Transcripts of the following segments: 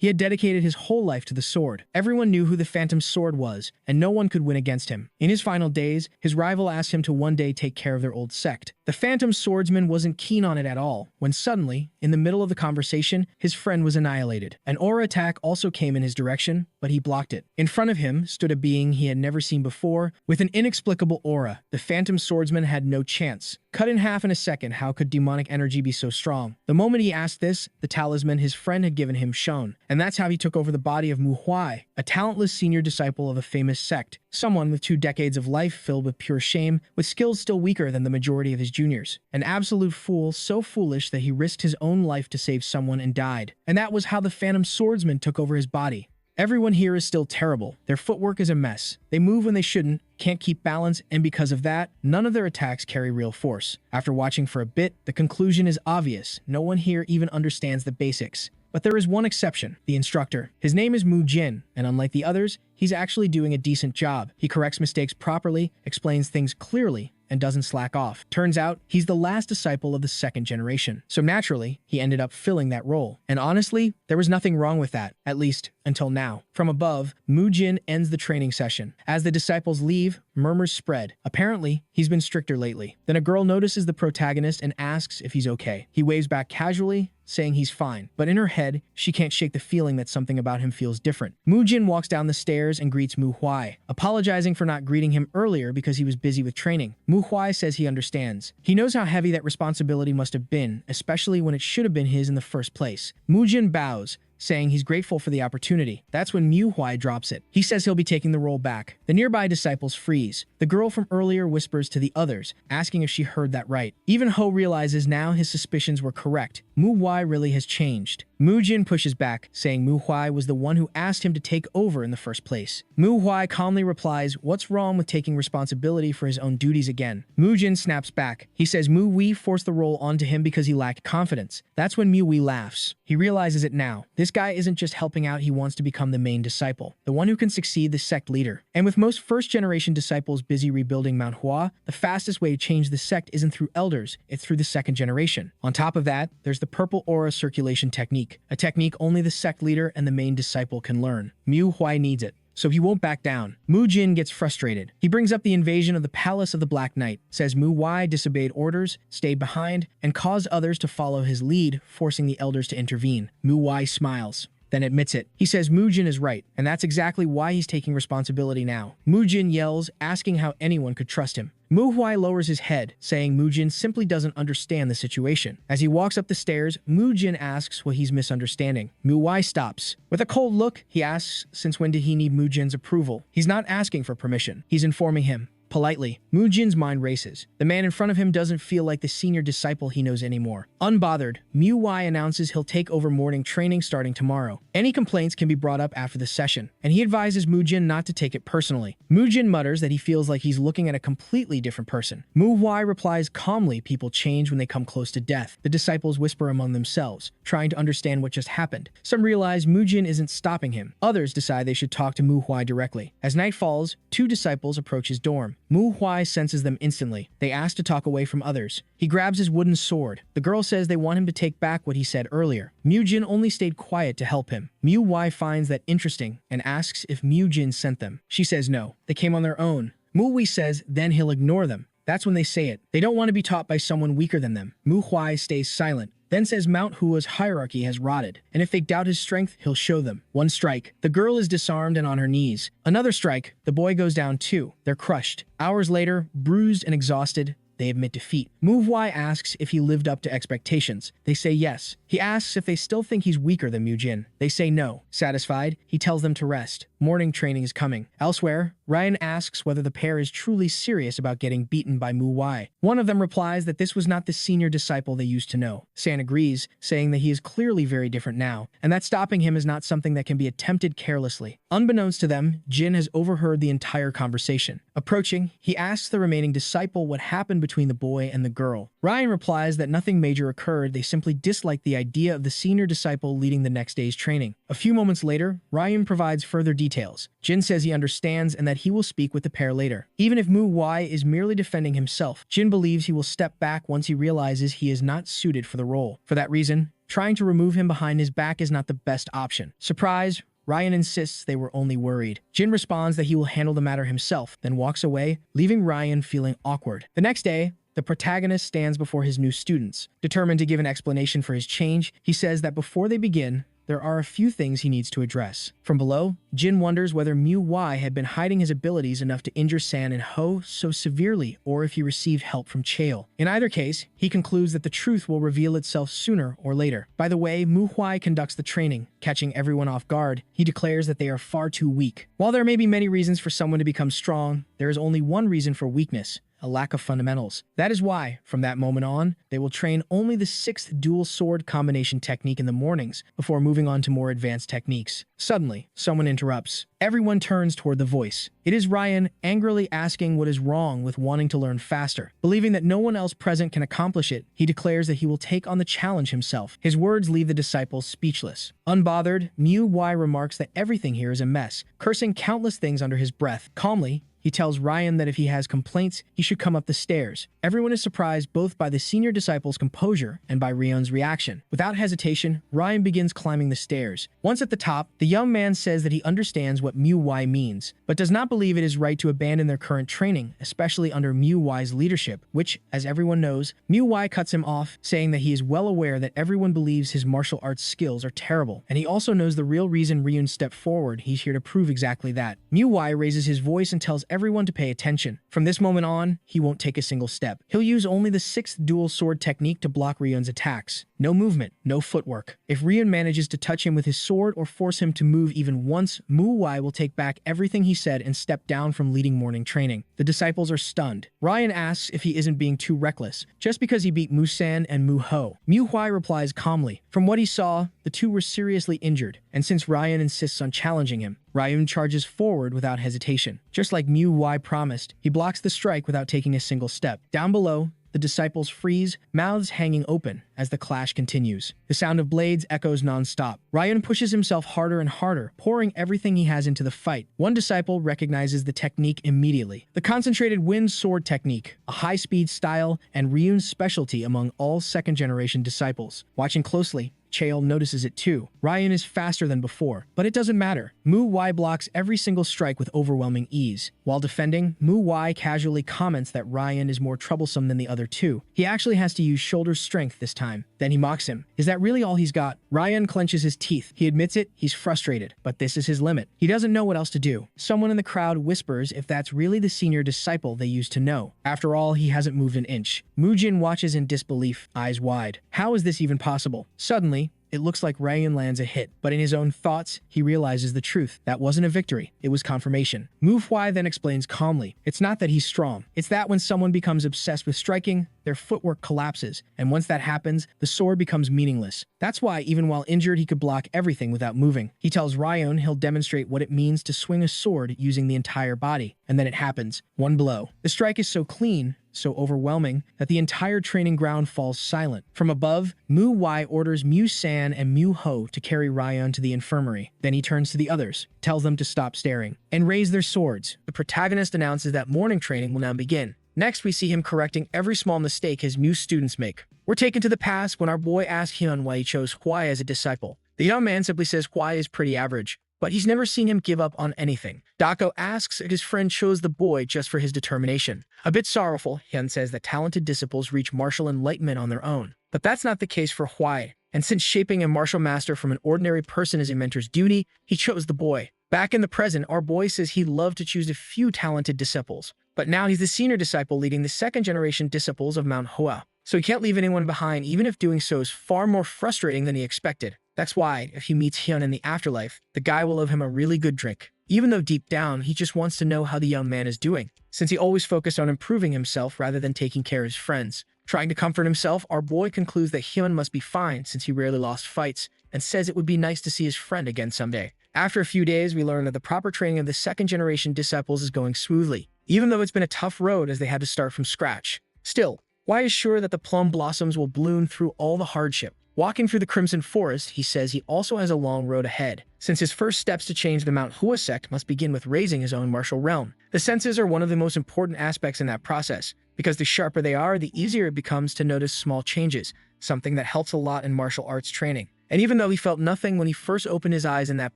He had dedicated his whole life to the sword. Everyone knew who the Phantom Sword was, and no one could win against him. In his final days, his rival asked him to one day take care of their old sect. The Phantom Swordsman wasn't keen on it at all, when suddenly, in the middle of the conversation, his friend was annihilated. An aura attack also came in his direction, but he blocked it. In front of him stood a being he had never seen before, with an inexplicable aura. The Phantom Swordsman had no chance. Cut in half in a second, how could demonic energy be so strong? The moment he asked this, the talisman his friend had given him shone, and that's how he took over the body of Manhwa, a talentless senior disciple of a famous sect, someone with 2 decades of life filled with pure shame, with skills still weaker than the majority of his juniors. An absolute fool, so foolish that he risked his own life to save someone and died. And that was how the Phantom Swordsman took over his body. Everyone here is still terrible. Their footwork is a mess. They move when they shouldn't, can't keep balance, and because of that, none of their attacks carry real force. After watching for a bit, the conclusion is obvious. No one here even understands the basics. But there is one exception, the instructor. His name is Mu Jin, and unlike the others, he's actually doing a decent job. He corrects mistakes properly, explains things clearly, and doesn't slack off. Turns out, he's the last disciple of the 2nd generation. So naturally, he ended up filling that role. And honestly, there was nothing wrong with that, at least until now. From above, Mu Jin ends the training session. As the disciples leave, murmurs spread. Apparently, he's been stricter lately. Then a girl notices the protagonist and asks if he's okay. He waves back casually, saying he's fine. But in her head, she can't shake the feeling that something about him feels different. Mu Jin walks down the stairs and greets Manhwa, apologizing for not greeting him earlier because he was busy with training. Manhwa says he understands. He knows how heavy that responsibility must have been, especially when it should have been his in the first place. Mu Jin bows, saying he's grateful for the opportunity. That's when Manhwa drops it. He says he'll be taking the role back. The nearby disciples freeze. The girl from earlier whispers to the others, asking if she heard that right. Even Ho realizes now his suspicions were correct. Manhwa really has changed. Mu Jin pushes back, saying Manhwa was the one who asked him to take over in the first place. Manhwa calmly replies, what's wrong with taking responsibility for his own duties again? Mu Jin snaps back. He says Mu Wei forced the role onto him because he lacked confidence. That's when Mu Wei laughs. He realizes it now. This guy isn't just helping out, he wants to become the main disciple, the one who can succeed the sect leader. And with most first-generation disciples busy rebuilding Manhwa, the fastest way to change the sect isn't through elders, it's through the 2nd generation. On top of that, there's the purple aura circulation technique, a technique only the sect leader and the main disciple can learn. Manhwa needs it, so he won't back down. Mu Jin gets frustrated. He brings up the invasion of the Palace of the Black Knight, says Manhwa disobeyed orders, stayed behind, and caused others to follow his lead, forcing the elders to intervene. Manhwa smiles, then admits it. He says Mu Jin is right, and that's exactly why he's taking responsibility now. Mu Jin yells, asking how anyone could trust him. Manhwa lowers his head, saying Mu Jin simply doesn't understand the situation. As he walks up the stairs, Mu Jin asks what he's misunderstanding. Manhwa stops. With a cold look, he asks since when did he need Mu Jin's approval. He's not asking for permission. He's informing him. Politely, Mu Jin's mind races. The man in front of him doesn't feel like the senior disciple he knows anymore. Unbothered, Manhwa announces he'll take over morning training starting tomorrow. Any complaints can be brought up after the session, and he advises Mu Jin not to take it personally. Mu Jin mutters that he feels like he's looking at a completely different person. Manhwa replies calmly, people change when they come close to death. The disciples whisper among themselves, trying to understand what just happened. Some realize Mu Jin isn't stopping him. Others decide they should talk to Manhwa directly. As night falls, 2 disciples approach his dorm. Manhwa senses them instantly. They ask to talk away from others. He grabs his wooden sword. The girl says they want him to take back what he said earlier. Mu Jin only stayed quiet to help him. Manhwa finds that interesting and asks if Mu Jin sent them. She says no. They came on their own. Manhwa says then he'll ignore them. That's when they say it. They don't want to be taught by someone weaker than them. Manhwa stays silent, then says Mount Hua's hierarchy has rotted, and if they doubt his strength, he'll show them. One strike. The girl is disarmed and on her knees. Another strike. The boy goes down too. They're crushed. Hours later, bruised and exhausted, they admit defeat. Manhwa asks if he lived up to expectations. They say yes. He asks if they still think he's weaker than Mu Jin. They say no. Satisfied, he tells them to rest. Morning training is coming. Elsewhere, Ryan asks whether the pair is truly serious about getting beaten by Manhwa. One of them replies that this was not the senior disciple they used to know. San agrees, saying that he is clearly very different now, and that stopping him is not something that can be attempted carelessly. Unbeknownst to them, Jin has overheard the entire conversation. Approaching, he asks the remaining disciple what happened between the boy and the girl. Ryan replies that nothing major occurred, they simply disliked the idea of the senior disciple leading the next day's training. A few moments later, Ryan provides further details. Jin says he understands and that he will speak with the pair later. Even if Manhwa is merely defending himself, Jin believes he will step back once he realizes he is not suited for the role. For that reason, Trying to remove him behind his back is not the best option. Surprise! Ryan insists they were only worried. Jin responds that he will handle the matter himself, then walks away, leaving Ryan feeling awkward. The next day, the protagonist stands before his new students. Determined to give an explanation for his change, he says that before they begin, there are a few things he needs to address. From below, Jin wonders whether ManhwaCapped had been hiding his abilities enough to injure San and Ho so severely, or if he received help from Chael. In either case, he concludes that the truth will reveal itself sooner or later. By the way, ManhwaCapped conducts the training, catching everyone off guard. He declares that they are far too weak. While there may be many reasons for someone to become strong, there is only one reason for weakness: a lack of fundamentals. That is why, from that moment on, they will train only the 6th dual sword combination technique in the mornings before moving on to more advanced techniques. Suddenly, someone interrupts. Everyone turns toward the voice. It is Ryan, angrily asking what is wrong with wanting to learn faster. Believing that no one else present can accomplish it, he declares that he will take on the challenge himself. His words leave the disciples speechless. Unbothered, ManhwaCapped remarks that everything here is a mess, cursing countless things under his breath. Calmly, he tells Ryan that if he has complaints, he should come up the stairs. Everyone is surprised both by the senior disciple's composure and by Ryan's reaction. Without hesitation, Ryan begins climbing the stairs. Once at the top, the young man says that he understands what ManhwaCapped means, but does not believe it is right to abandon their current training, especially under ManhwaCapped's leadership, which, as everyone knows, ManhwaCapped cuts him off, saying that he is well aware that everyone believes his martial arts skills are terrible, and he also knows the real reason Ryun stepped forward. He's here to prove exactly that. ManhwaCapped raises his voice and tells everyone to pay attention. From this moment on, he won't take a single step. He'll use only the 6th dual sword technique to block Ryun's attacks. No movement, no footwork. If Ryun manages to touch him with his sword or force him to move even once, ManhwaCapped will take back everything he said and step down from leading morning training. The disciples are stunned. Ryan asks if he isn't being too reckless, just because he beat Musan and Mu-ho. ManhwaCapped replies calmly. From what he saw, the two were seriously injured, and since Ryan insists on challenging him, Ryan charges forward without hesitation. Just like ManhwaCapped promised, he blocks the strike without taking a single step. Down below, the disciples freeze, mouths hanging open, as the clash continues. The sound of blades echoes non-stop. Ryan pushes himself harder and harder, pouring everything he has into the fight. One disciple recognizes the technique immediately. The concentrated wind sword technique, a high-speed style and Ryun's specialty among all second-generation disciples. Watching closely, Chael notices it too. Ryan is faster than before, but it doesn't matter. ManhwaCapped blocks every single strike with overwhelming ease. While defending, ManhwaCapped casually comments that Ryan is more troublesome than the other two. He actually has to use shoulder strength this time. Then he mocks him. Is that really all he's got? Ryan clenches his teeth. He admits it, he's frustrated, but this is his limit. He doesn't know what else to do. Someone in the crowd whispers if that's really the senior disciple they used to know. After all, he hasn't moved an inch. Mujin watches in disbelief, eyes wide. How is this even possible? Suddenly, it looks like Ryan lands a hit, but in his own thoughts, he realizes the truth. That wasn't a victory, it was confirmation. ManhwaCapped then explains calmly, it's not that he's strong, it's that when someone becomes obsessed with striking, their footwork collapses, and once that happens, the sword becomes meaningless. That's why, even while injured, he could block everything without moving. He tells Ryan he'll demonstrate what it means to swing a sword using the entire body, and then it happens. One blow. The strike is so clean, so overwhelming, that the entire training ground falls silent. From above, ManhwaCapped orders Mu-san and Mu-ho to carry Ryan to the infirmary. Then he turns to the others, tells them to stop staring, and raise their swords. The protagonist announces that morning training will now begin. Next, we see him correcting every small mistake his new students make. We're taken to the past when our boy asks Hyun why he chose Hwai as a disciple. The young man simply says Hwai is pretty average, but he's never seen him give up on anything. Dako asks if his friend chose the boy just for his determination. A bit sorrowful, Hyun says that talented disciples reach martial enlightenment on their own. But that's not the case for Hwai, and since shaping a martial master from an ordinary person is a mentor's duty, he chose the boy. Back in the present, our boy says he'd love to choose a few talented disciples, but now he's the senior disciple leading the second-generation disciples of Manhwa. So he can't leave anyone behind, even if doing so is far more frustrating than he expected. That's why, if he meets Hyun in the afterlife, the guy will owe him a really good drink. Even though deep down, he just wants to know how the young man is doing, since he always focused on improving himself rather than taking care of his friends. Trying to comfort himself, our boy concludes that Hyun must be fine since he rarely lost fights, and says it would be nice to see his friend again someday. After a few days, we learn that the proper training of the second-generation disciples is going smoothly, even though it's been a tough road as they had to start from scratch. Still, Hwai is sure that the plum blossoms will bloom through all the hardship. Walking through the Crimson Forest, he says he also has a long road ahead, since his first steps to change the Manhwa sect must begin with raising his own martial realm. The senses are one of the most important aspects in that process, because the sharper they are, the easier it becomes to notice small changes, something that helps a lot in martial arts training. And even though he felt nothing when he first opened his eyes in that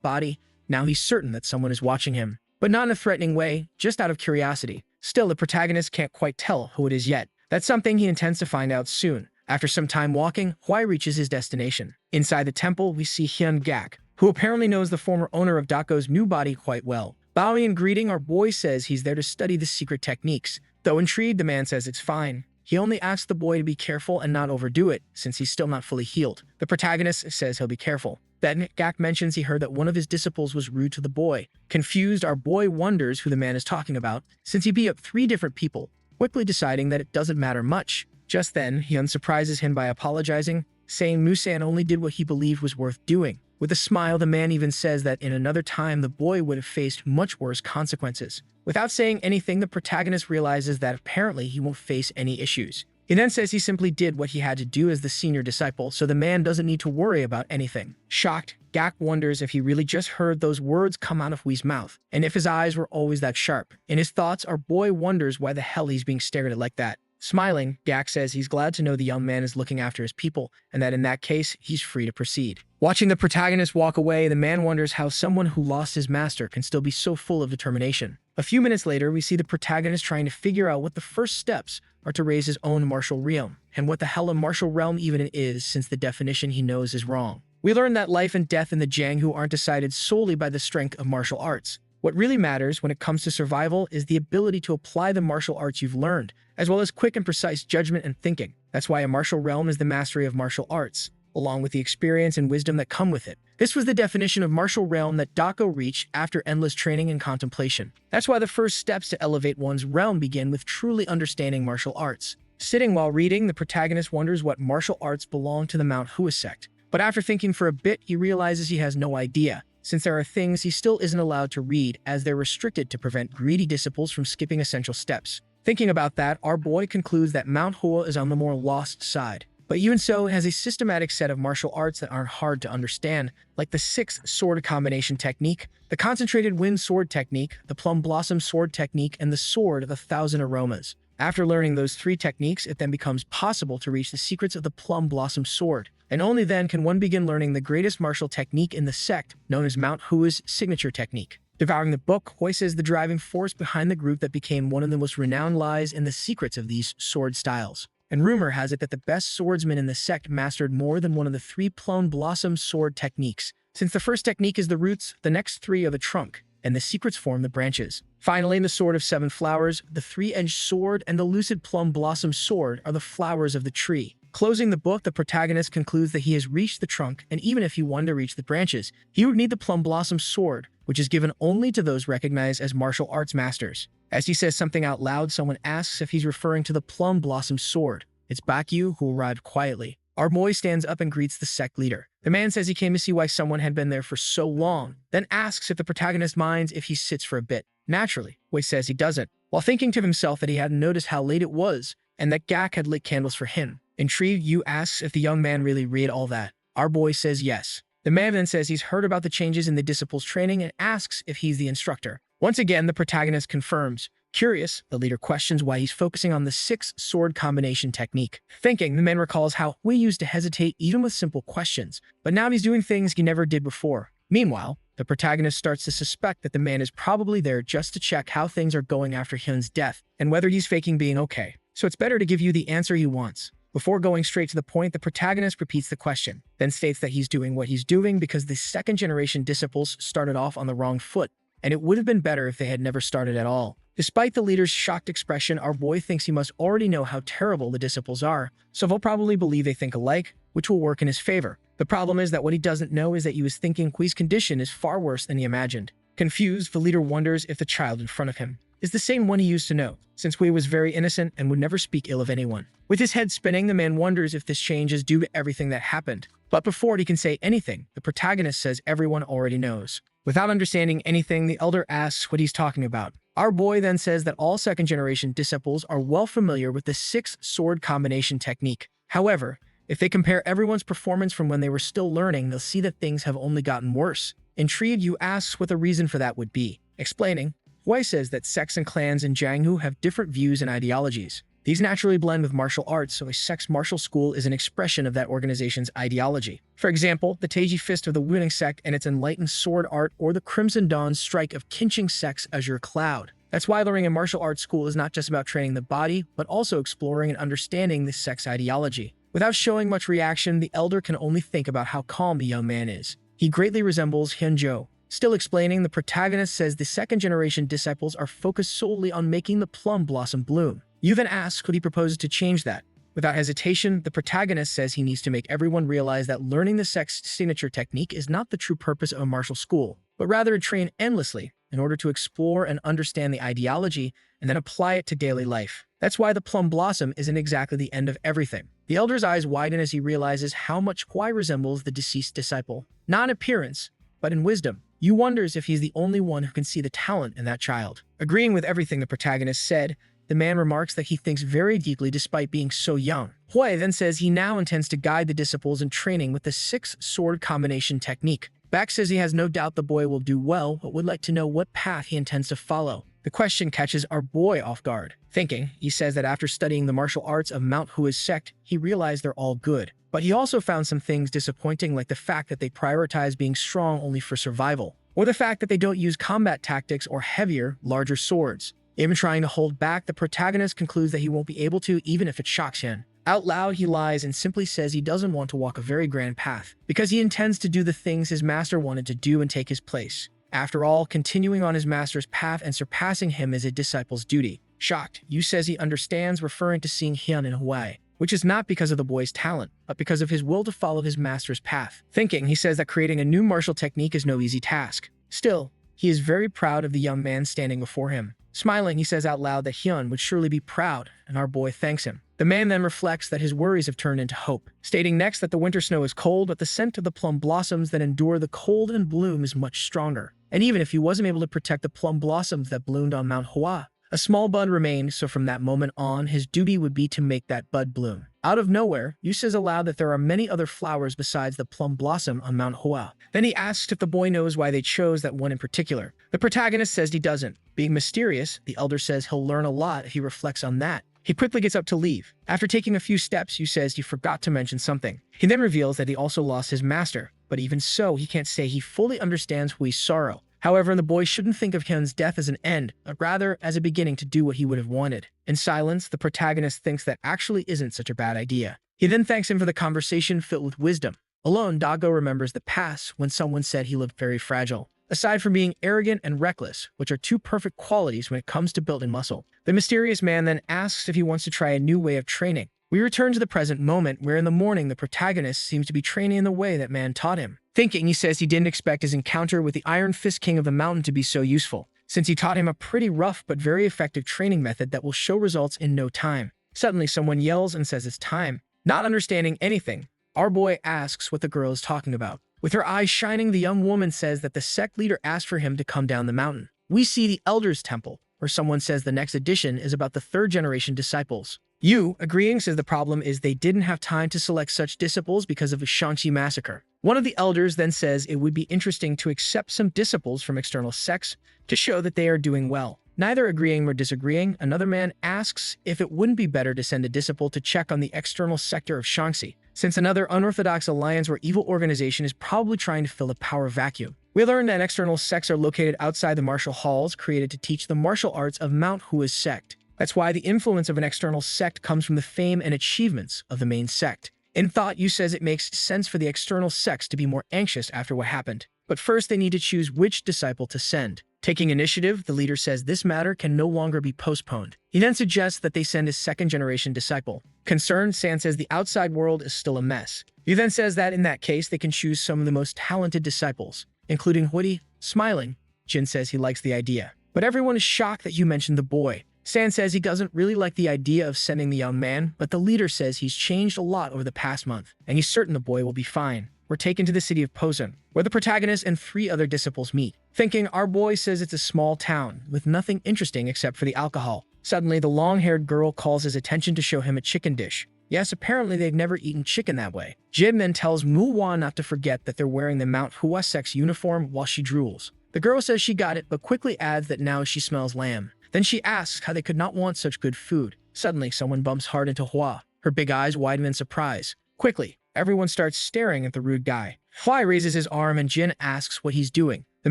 body, now he's certain that someone is watching him. But not in a threatening way, just out of curiosity. Still, the protagonist can't quite tell who it is yet. That's something he intends to find out soon. After some time walking, Hwai reaches his destination. Inside the temple, we see Hyun Gak, who apparently knows the former owner of Dako's new body quite well. Bowing and greeting, our boy says he's there to study the secret techniques. Though intrigued, the man says it's fine. He only asks the boy to be careful and not overdo it, since he's still not fully healed. The protagonist says he'll be careful. Then Gak mentions he heard that one of his disciples was rude to the boy. Confused, our boy wonders who the man is talking about, since he beat up 3 different people, quickly deciding that it doesn't matter much. Just then, Hyun surprises him by apologizing, saying Musan only did what he believed was worth doing. With a smile, the man even says that in another time the boy would have faced much worse consequences. Without saying anything, the protagonist realizes that apparently he won't face any issues. He then says he simply did what he had to do as the senior disciple, so the man doesn't need to worry about anything. Shocked, Gak wonders if he really just heard those words come out of Hui's mouth, and if his eyes were always that sharp. In his thoughts, our boy wonders why the hell he's being stared at like that. Smiling, Gak says he's glad to know the young man is looking after his people, and that in that case, he's free to proceed. Watching the protagonist walk away, the man wonders how someone who lost his master can still be so full of determination. A few minutes later, we see the protagonist trying to figure out what the first steps are to raise his own martial realm, and what the hell a martial realm even is, since the definition he knows is wrong. We learn that life and death in the Jianghu aren't decided solely by the strength of martial arts. What really matters when it comes to survival is the ability to apply the martial arts you've learned, as well as quick and precise judgment and thinking. That's why a martial realm is the mastery of martial arts, along with the experience and wisdom that come with it. This was the definition of martial realm that Dako reached after endless training and contemplation. That's why the first steps to elevate one's realm begin with truly understanding martial arts. Sitting while reading, the protagonist wonders what martial arts belong to the Manhwa sect. But after thinking for a bit, he realizes he has no idea, since there are things he still isn't allowed to read, as they're restricted to prevent greedy disciples from skipping essential steps. Thinking about that, our boy concludes that Manhwa is on the more lost side. But even so, it has a systematic set of martial arts that aren't hard to understand, like the 6 sword combination technique, the concentrated wind sword technique, the plum blossom sword technique, and the sword of 1,000 aromas. After learning those 3 techniques, it then becomes possible to reach the secrets of the plum blossom sword, and only then can one begin learning the greatest martial technique in the sect, known as Manhwa's signature technique. Devouring the book, Hoi says the driving force behind the group that became one of the most renowned lies in the secrets of these sword styles. And rumor has it that the best swordsman in the sect mastered more than one of the 3 plum blossom sword techniques. Since the first technique is the roots, the next 3 are the trunk, and the secrets form the branches. Finally, in the Sword of 7 Flowers, the 3-edged sword and the lucid plum blossom sword are the flowers of the tree. Closing the book, the protagonist concludes that he has reached the trunk, and even if he wanted to reach the branches, he would need the plum blossom sword, which is given only to those recognized as martial arts masters. As he says something out loud, someone asks if he's referring to the plum blossom sword. It's Bakyu, who arrived quietly. Our boy stands up and greets the sect leader. The man says he came to see why someone had been there for so long, then asks if the protagonist minds if he sits for a bit. Naturally, Wei says he doesn't, while thinking to himself that he hadn't noticed how late it was, and that Gak had lit candles for him. Intrigued, Yu asks if the young man really read all that. Our boy says yes. The man then says he's heard about the changes in the disciples' training and asks if he's the instructor. Once again, the protagonist confirms. Curious, the leader questions why he's focusing on the 6 sword combination technique. Thinking, the man recalls how Hui used to hesitate even with simple questions, but now he's doing things he never did before. Meanwhile, the protagonist starts to suspect that the man is probably there just to check how things are going after Hyun's death, and whether he's faking being okay. So it's better to give you the answer he wants. Before going straight to the point, the protagonist repeats the question, then states that he's doing what he's doing because the second-generation disciples started off on the wrong foot, and it would have been better if they had never started at all. Despite the leader's shocked expression, our boy thinks he must already know how terrible the disciples are, so he'll probably believe they think alike, which will work in his favor. The problem is that what he doesn't know is that he was thinking Hui's condition is far worse than he imagined. Confused, the leader wonders if the child in front of him is the same one he used to know, since Hui was very innocent and would never speak ill of anyone. With his head spinning, the man wonders if this change is due to everything that happened. But before he can say anything, the protagonist says everyone already knows. Without understanding anything, the elder asks what he's talking about. Our boy then says that all second-generation disciples are well familiar with the 6 sword combination technique. However, if they compare everyone's performance from when they were still learning, they'll see that things have only gotten worse. Intrigued, Yu asks what the reason for that would be. Explaining, Hui says that sects and clans in Jianghu have different views and ideologies. These naturally blend with martial arts, so a sex martial school is an expression of that organization's ideology. For example, the Taiji Fist of the Winning Sect and its enlightened sword art, or the Crimson Dawn strike of Kinching Sect's Azure Cloud. That's why learning a martial arts school is not just about training the body, but also exploring and understanding the sect's ideology. Without showing much reaction, the elder can only think about how calm the young man is. He greatly resembles Hyunjo. Still explaining, the protagonist says the second-generation disciples are focused solely on making the plum blossom bloom. You then ask, could he propose to change that? Without hesitation, the protagonist says he needs to make everyone realize that learning the sect's signature technique is not the true purpose of a martial school, but rather to train endlessly in order to explore and understand the ideology and then apply it to daily life. That's why the plum blossom isn't exactly the end of everything. The elder's eyes widen as he realizes how much Kwai resembles the deceased disciple. Not in appearance, but in wisdom. Yu wonders if he's the only one who can see the talent in that child. Agreeing with everything the protagonist said, the man remarks that he thinks very deeply despite being so young. Hui then says he now intends to guide the disciples in training with the 6-sword combination technique. Baek says he has no doubt the boy will do well, but would like to know what path he intends to follow. The question catches our boy off guard. Thinking, he says that after studying the martial arts of ManhwaCapped sect, he realized they're all good. But he also found some things disappointing, like the fact that they prioritize being strong only for survival, or the fact that they don't use combat tactics or heavier, larger swords. Even trying to hold back, the protagonist concludes that he won't be able to, even if it shocks him. Out loud, he lies and simply says he doesn't want to walk a very grand path, because he intends to do the things his master wanted to do and take his place. After all, continuing on his master's path and surpassing him is a disciple's duty. Shocked, Yu says he understands, referring to seeing Hyun in Hawaii, which is not because of the boy's talent, but because of his will to follow his master's path. Thinking, he says that creating a new martial technique is no easy task. Still, he is very proud of the young man standing before him. Smiling, he says out loud that Hyun would surely be proud, and our boy thanks him. The man then reflects that his worries have turned into hope, stating next that the winter snow is cold, but the scent of the plum blossoms that endure the cold and bloom is much stronger. And even if he wasn't able to protect the plum blossoms that bloomed on Manhwa, a small bud remained, so from that moment on, his duty would be to make that bud bloom. Out of nowhere, Yu says aloud that there are many other flowers besides the plum blossom on Manhwa. Then he asks if the boy knows why they chose that one in particular. The protagonist says he doesn't. Being mysterious, the elder says he'll learn a lot if he reflects on that. He quickly gets up to leave. After taking a few steps, Yu says he forgot to mention something. He then reveals that he also lost his master, but even so, he can't say he fully understands Hui's sorrow. However, the boy shouldn't think of Hyun's death as an end, but rather as a beginning to do what he would have wanted. In silence, the protagonist thinks that actually isn't such a bad idea. He then thanks him for the conversation filled with wisdom. Alone, Dago remembers the past when someone said he looked very fragile. Aside from being arrogant and reckless, which are two perfect qualities when it comes to building muscle, the mysterious man then asks if he wants to try a new way of training. We return to the present moment, where in the morning the protagonist seems to be training in the way that man taught him. Thinking, he says he didn't expect his encounter with the Iron Fist King of the Mountain to be so useful, since he taught him a pretty rough but very effective training method that will show results in no time. Suddenly, someone yells and says it's time. Not understanding anything, our boy asks what the girl is talking about. With her eyes shining, the young woman says that the sect leader asked for him to come down the mountain. We see the Elder's Temple, where someone says the next edition is about the third-generation disciples. Yu, agreeing, says the problem is they didn't have time to select such disciples because of the Shaanxi massacre. One of the elders then says it would be interesting to accept some disciples from external sects to show that they are doing well. Neither agreeing nor disagreeing, another man asks if it wouldn't be better to send a disciple to check on the external sector of Shaanxi, since another unorthodox alliance or evil organization is probably trying to fill a power vacuum. We learn that external sects are located outside the martial halls created to teach the martial arts of Manhwa's sect. That's why the influence of an external sect comes from the fame and achievements of the main sect. In thought, Yu says it makes sense for the external sects to be more anxious after what happened. But first, they need to choose which disciple to send. Taking initiative, the leader says this matter can no longer be postponed. He then suggests that they send a second-generation disciple. Concerned, San says the outside world is still a mess. Yu then says that in that case, they can choose some of the most talented disciples, including Hui. Smiling, Jin says he likes the idea. But everyone is shocked that Yu mentioned the boy. San says he doesn't really like the idea of sending the young man, but the leader says he's changed a lot over the past month, and he's certain the boy will be fine. We're taken to the city of Posen, where the protagonist and 3 other disciples meet. Thinking, our boy says it's a small town, with nothing interesting except for the alcohol. Suddenly, the long-haired girl calls his attention to show him a chicken dish. Yes, apparently they've never eaten chicken that way. Jin then tells Muhwa not to forget that they're wearing the Manhwa sect's uniform while she drools. The girl says she got it, but quickly adds that now she smells lamb. Then she asks how they could not want such good food. Suddenly, someone bumps hard into Hua. Her big eyes widen in surprise. Quickly, everyone starts staring at the rude guy. Hua raises his arm and Jin asks what he's doing. The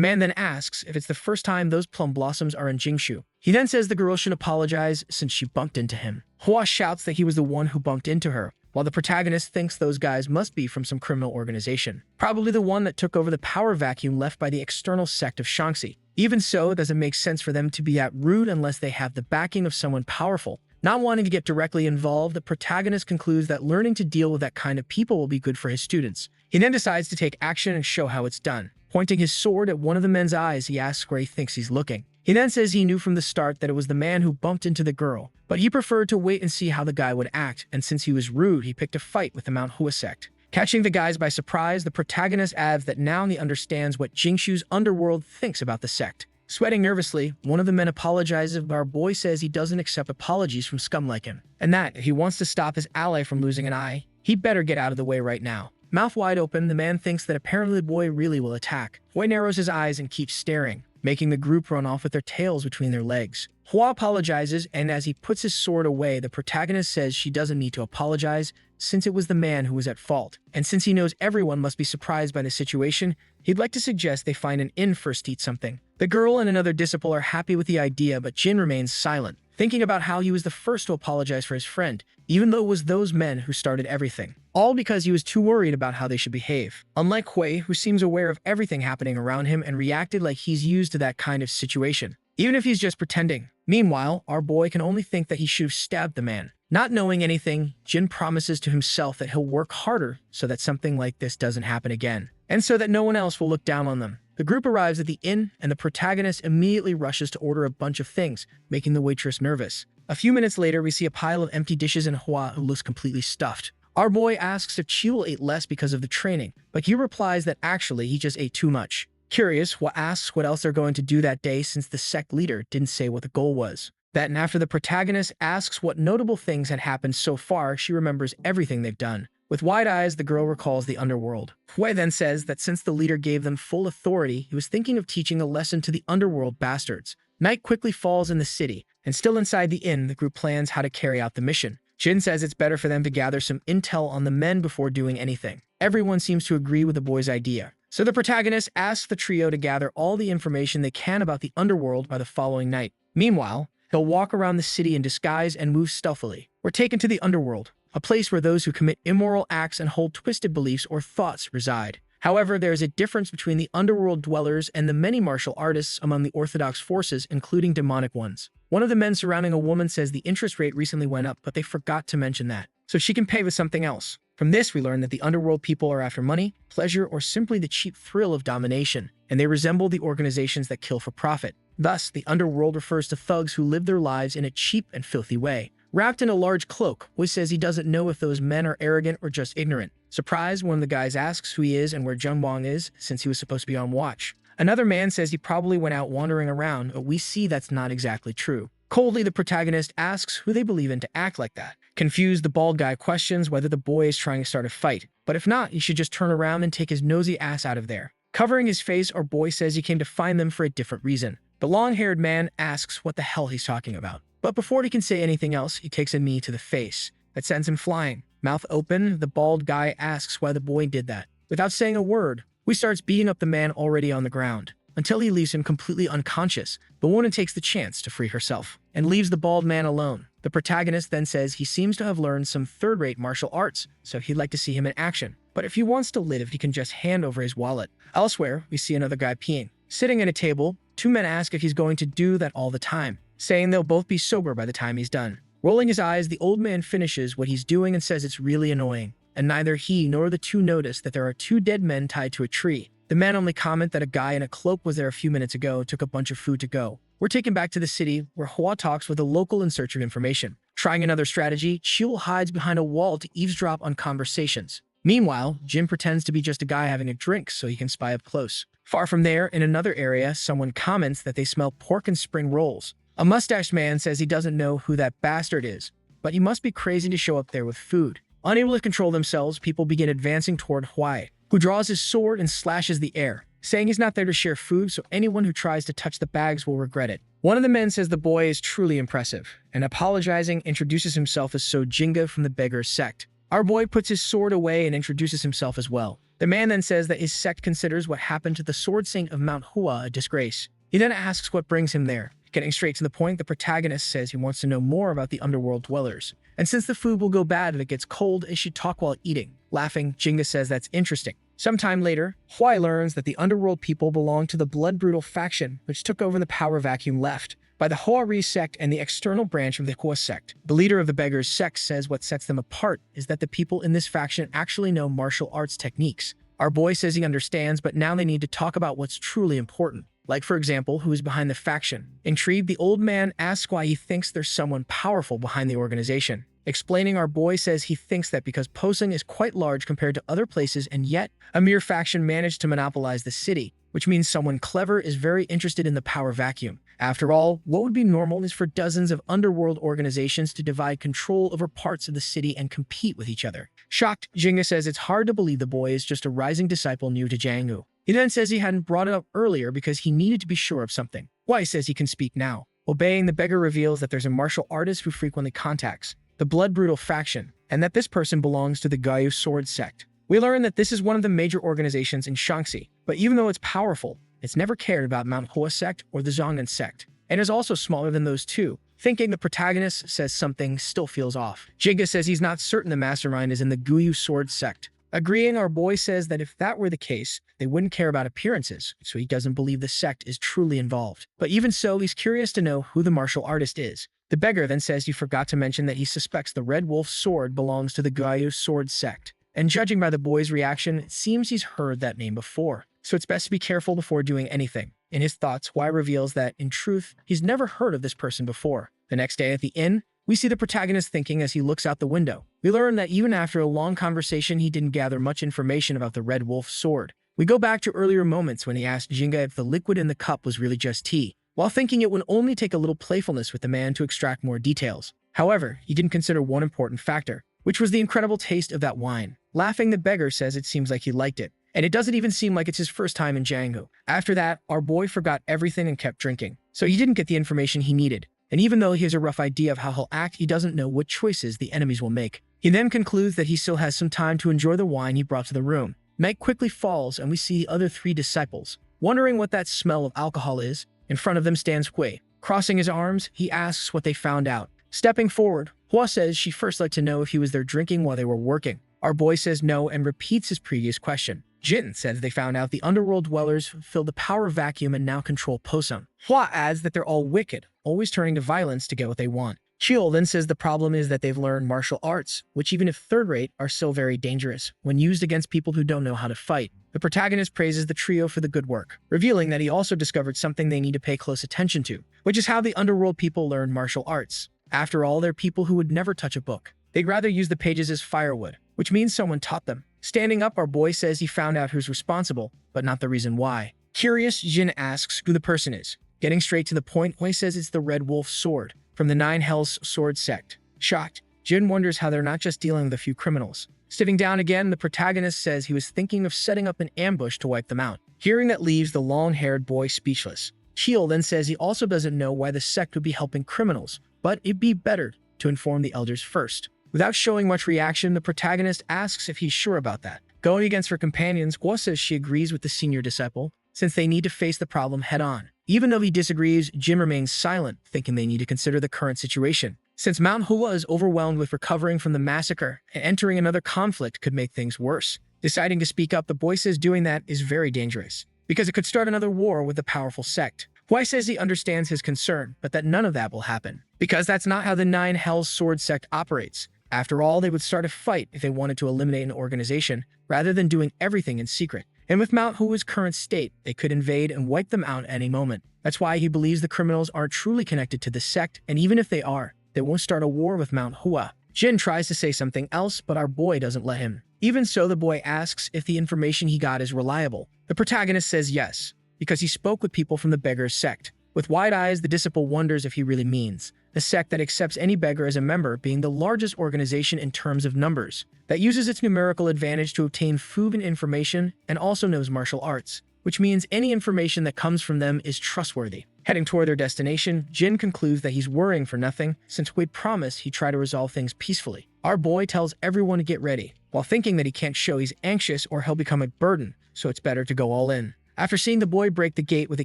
man then asks if it's the first time those plum blossoms are in Jingshu. He then says the girl should apologize since she bumped into him. Hua shouts that he was the one who bumped into her, while the protagonist thinks those guys must be from some criminal organization, probably the one that took over the power vacuum left by the external sect of Shaanxi. Even so, it doesn't make sense for them to be that rude unless they have the backing of someone powerful. Not wanting to get directly involved, the protagonist concludes that learning to deal with that kind of people will be good for his students. He then decides to take action and show how it's done. Pointing his sword at one of the men's eyes, he asks where he thinks he's looking. He then says he knew from the start that it was the man who bumped into the girl, but he preferred to wait and see how the guy would act, and since he was rude, he picked a fight with the Manhwa sect. Catching the guys by surprise, the protagonist adds that now he understands what Jingshu's underworld thinks about the sect. Sweating nervously, one of the men apologizes, but our boy says he doesn't accept apologies from scum like him, and that if he wants to stop his ally from losing an eye, he'd better get out of the way right now. Mouth wide open, the man thinks that apparently the boy really will attack. Boy narrows his eyes and keeps staring, making the group run off with their tails between their legs. Hua apologizes, and as he puts his sword away, the protagonist says she doesn't need to apologize since it was the man who was at fault. And since he knows everyone must be surprised by the situation, he'd like to suggest they find an inn first to eat something. The girl and another disciple are happy with the idea, but Jin remains silent, thinking about how he was the first to apologize for his friend, even though it was those men who started everything. All because he was too worried about how they should behave. Unlike Hui, who seems aware of everything happening around him and reacted like he's used to that kind of situation, even if he's just pretending. Meanwhile, our boy can only think that he should have stabbed the man. Not knowing anything, Jin promises to himself that he'll work harder so that something like this doesn't happen again, and so that no one else will look down on them. The group arrives at the inn, and the protagonist immediately rushes to order a bunch of things, making the waitress nervous. A few minutes later, we see a pile of empty dishes and Hua who looks completely stuffed. Our boy asks if Chiwil ate less because of the training, but he replies that actually he just ate too much. Curious, Hua asks what else they're going to do that day since the sect leader didn't say what the goal was. That and after the protagonist asks what notable things had happened so far, she remembers everything they've done. With wide eyes, the girl recalls the underworld. Hui then says that since the leader gave them full authority, he was thinking of teaching a lesson to the underworld bastards. Night quickly falls in the city, and still inside the inn, the group plans how to carry out the mission. Jin says it's better for them to gather some intel on the men before doing anything. Everyone seems to agree with the boy's idea. So the protagonist asks the trio to gather all the information they can about the underworld by the following night. Meanwhile, he'll walk around the city in disguise and move stealthily. We're taken to the underworld, a place where those who commit immoral acts and hold twisted beliefs or thoughts reside. However, there is a difference between the underworld dwellers and the many martial artists among the orthodox forces, including demonic ones. One of the men surrounding a woman says the interest rate recently went up, but they forgot to mention that, so she can pay with something else. From this, we learn that the underworld people are after money, pleasure, or simply the cheap thrill of domination, and they resemble the organizations that kill for profit. Thus, the underworld refers to thugs who live their lives in a cheap and filthy way. Wrapped in a large cloak, Hui says he doesn't know if those men are arrogant or just ignorant. Surprised, one of the guys asks who he is and where Jungbong is, since he was supposed to be on watch. Another man says he probably went out wandering around, but we see that's not exactly true. Coldly, the protagonist asks who they believe in to act like that. Confused, the bald guy questions whether the boy is trying to start a fight, but if not, he should just turn around and take his nosy ass out of there. Covering his face, our boy says he came to find them for a different reason. The long-haired man asks what the hell he's talking about. But before he can say anything else, he takes a knee to the face. That sends him flying. Mouth open, the bald guy asks why the boy did that. Without saying a word, Hui starts beating up the man already on the ground, until he leaves him completely unconscious. The woman takes the chance to free herself, and leaves the bald man alone. The protagonist then says he seems to have learned some third-rate martial arts, so he'd like to see him in action. But if he wants to live, he can just hand over his wallet. Elsewhere, we see another guy peeing. Sitting at a table, two men ask if he's going to do that all the time, saying they'll both be sober by the time he's done. Rolling his eyes, the old man finishes what he's doing and says it's really annoying, and neither he nor the two notice that there are two dead men tied to a tree. The men only comment that a guy in a cloak was there a few minutes ago, took a bunch of food to go. We're taken back to the city, where Hua talks with a local in search of information. Trying another strategy, Chiwil hides behind a wall to eavesdrop on conversations. Meanwhile, Jin pretends to be just a guy having a drink so he can spy up close. Far from there, in another area, someone comments that they smell pork and spring rolls. A mustached man says he doesn't know who that bastard is, but he must be crazy to show up there with food. Unable to control themselves, people begin advancing toward Hui, who draws his sword and slashes the air. saying he's not there to share food, so anyone who tries to touch the bags will regret it. One of the men says the boy is truly impressive, and apologizing, introduces himself as Jinga from the beggar's sect. Our boy puts his sword away and introduces himself as well. The man then says that his sect considers what happened to the sword saint of Manhwa a disgrace. He then asks what brings him there. Getting straight to the point, the protagonist says he wants to know more about the underworld dwellers. And since the food will go bad if it gets cold, it should talk while eating. Laughing, Jinga says that's interesting. Sometime later, Huai learns that the underworld people belong to the blood-brutal faction, which took over the power vacuum left by the Hoari sect and the external branch of the Hua sect. The leader of the Beggars sect says what sets them apart is that the people in this faction actually know martial arts techniques. Our boy says he understands, but now they need to talk about what's truly important. Like, for example, who is behind the faction. Intrigued, the old man asks why he thinks there's someone powerful behind the organization. Explaining, our boy says he thinks that because Posung is quite large compared to other places, and yet a mere faction managed to monopolize the city, which means someone clever is very interested in the power vacuum. After all, what would be normal is for dozens of underworld organizations to divide control over parts of the city and compete with each other. Shocked, Jinga says it's hard to believe the boy is just a rising disciple new to Jianghu. He then says he hadn't brought it up earlier because he needed to be sure of something. Wai says he can speak now. Obeying, the beggar reveals that there's a martial artist who frequently contacts the blood-brutal faction, and that this person belongs to the Gayu sword sect. We learn that this is one of the major organizations in Shaanxi, but even though it's powerful, it's never cared about Mount Hua sect or the Zhongnan sect, and is also smaller than those two. Thinking, the protagonist says something still feels off. Jinga says he's not certain the mastermind is in the Guyu sword sect. Agreeing, our boy says that if that were the case, they wouldn't care about appearances, so he doesn't believe the sect is truly involved. But even so, he's curious to know who the martial artist is. The beggar then says he forgot to mention that he suspects the Red Wolf sword belongs to the Gayu sword sect. And judging by the boy's reaction, it seems he's heard that name before, so it's best to be careful before doing anything. In his thoughts, Wai reveals that, in truth, he's never heard of this person before. The next day at the inn, we see the protagonist thinking as he looks out the window. We learn that even after a long conversation, he didn't gather much information about the Red Wolf sword. We go back to earlier moments when he asked Jinga if the liquid in the cup was really just tea, while thinking it would only take a little playfulness with the man to extract more details. However, he didn't consider one important factor, which was the incredible taste of that wine. Laughing, the beggar says it seems like he liked it, and it doesn't even seem like it's his first time in Jianghu. After that, our boy forgot everything and kept drinking, so he didn't get the information he needed. And even though he has a rough idea of how he'll act, he doesn't know what choices the enemies will make. He then concludes that he still has some time to enjoy the wine he brought to the room. Meg quickly falls, and we see the other three disciples. Wondering what that smell of alcohol is, in front of them stands Hui. Crossing his arms, he asks what they found out. Stepping forward, Hua says she first liked to know if he was there drinking while they were working. Our boy says no and repeats his previous question. Jin says they found out the underworld dwellers fill the power vacuum and now control Posung. Hua adds that they're all wicked, always turning to violence to get what they want. Chiol then says the problem is that they've learned martial arts, which even if third-rate, are still very dangerous when used against people who don't know how to fight. The protagonist praises the trio for the good work, revealing that he also discovered something they need to pay close attention to, which is how the underworld people learn martial arts. After all, they're people who would never touch a book. They'd rather use the pages as firewood, which means someone taught them. Standing up, our boy says he found out who's responsible, but not the reason why. Curious, Jin asks who the person is. Getting straight to the point, Hui says it's the Red Wolf sword, from the Nine Hells sword sect. Shocked, Jin wonders how they're not just dealing with a few criminals. Sitting down again, the protagonist says he was thinking of setting up an ambush to wipe them out. Hearing that leaves the long-haired boy speechless. Chiol then says he also doesn't know why the sect would be helping criminals, but it'd be better to inform the elders first. Without showing much reaction, the protagonist asks if he's sure about that. Going against her companions, Hua says she agrees with the senior disciple, since they need to face the problem head-on. Even though he disagrees, Jim remains silent, thinking they need to consider the current situation. Since Mount Hua is overwhelmed with recovering from the massacre, and entering another conflict could make things worse. Deciding to speak up, the boy says doing that is very dangerous, because it could start another war with the powerful sect. Hua says he understands his concern, but that none of that will happen, because that's not how the Nine Hells sword sect operates. After all, they would start a fight if they wanted to eliminate an organization, rather than doing everything in secret. And with Mount Hua's current state, they could invade and wipe them out at any moment. That's why he believes the criminals aren't truly connected to the sect, and even if they are, they won't start a war with Mount Hua. Jin tries to say something else, but our boy doesn't let him. Even so, the boy asks if the information he got is reliable. The protagonist says yes, because he spoke with people from the beggar's sect. With wide eyes, the disciple wonders if he really means the sect that accepts any beggar as a member, being the largest organization in terms of numbers, that uses its numerical advantage to obtain food and information, and also knows martial arts, which means any information that comes from them is trustworthy. Heading toward their destination, Jin concludes that he's worrying for nothing since Wade promised he'd try to resolve things peacefully. Our boy tells everyone to get ready, while thinking that he can't show he's anxious or he'll become a burden, so it's better to go all in. After seeing the boy break the gate with a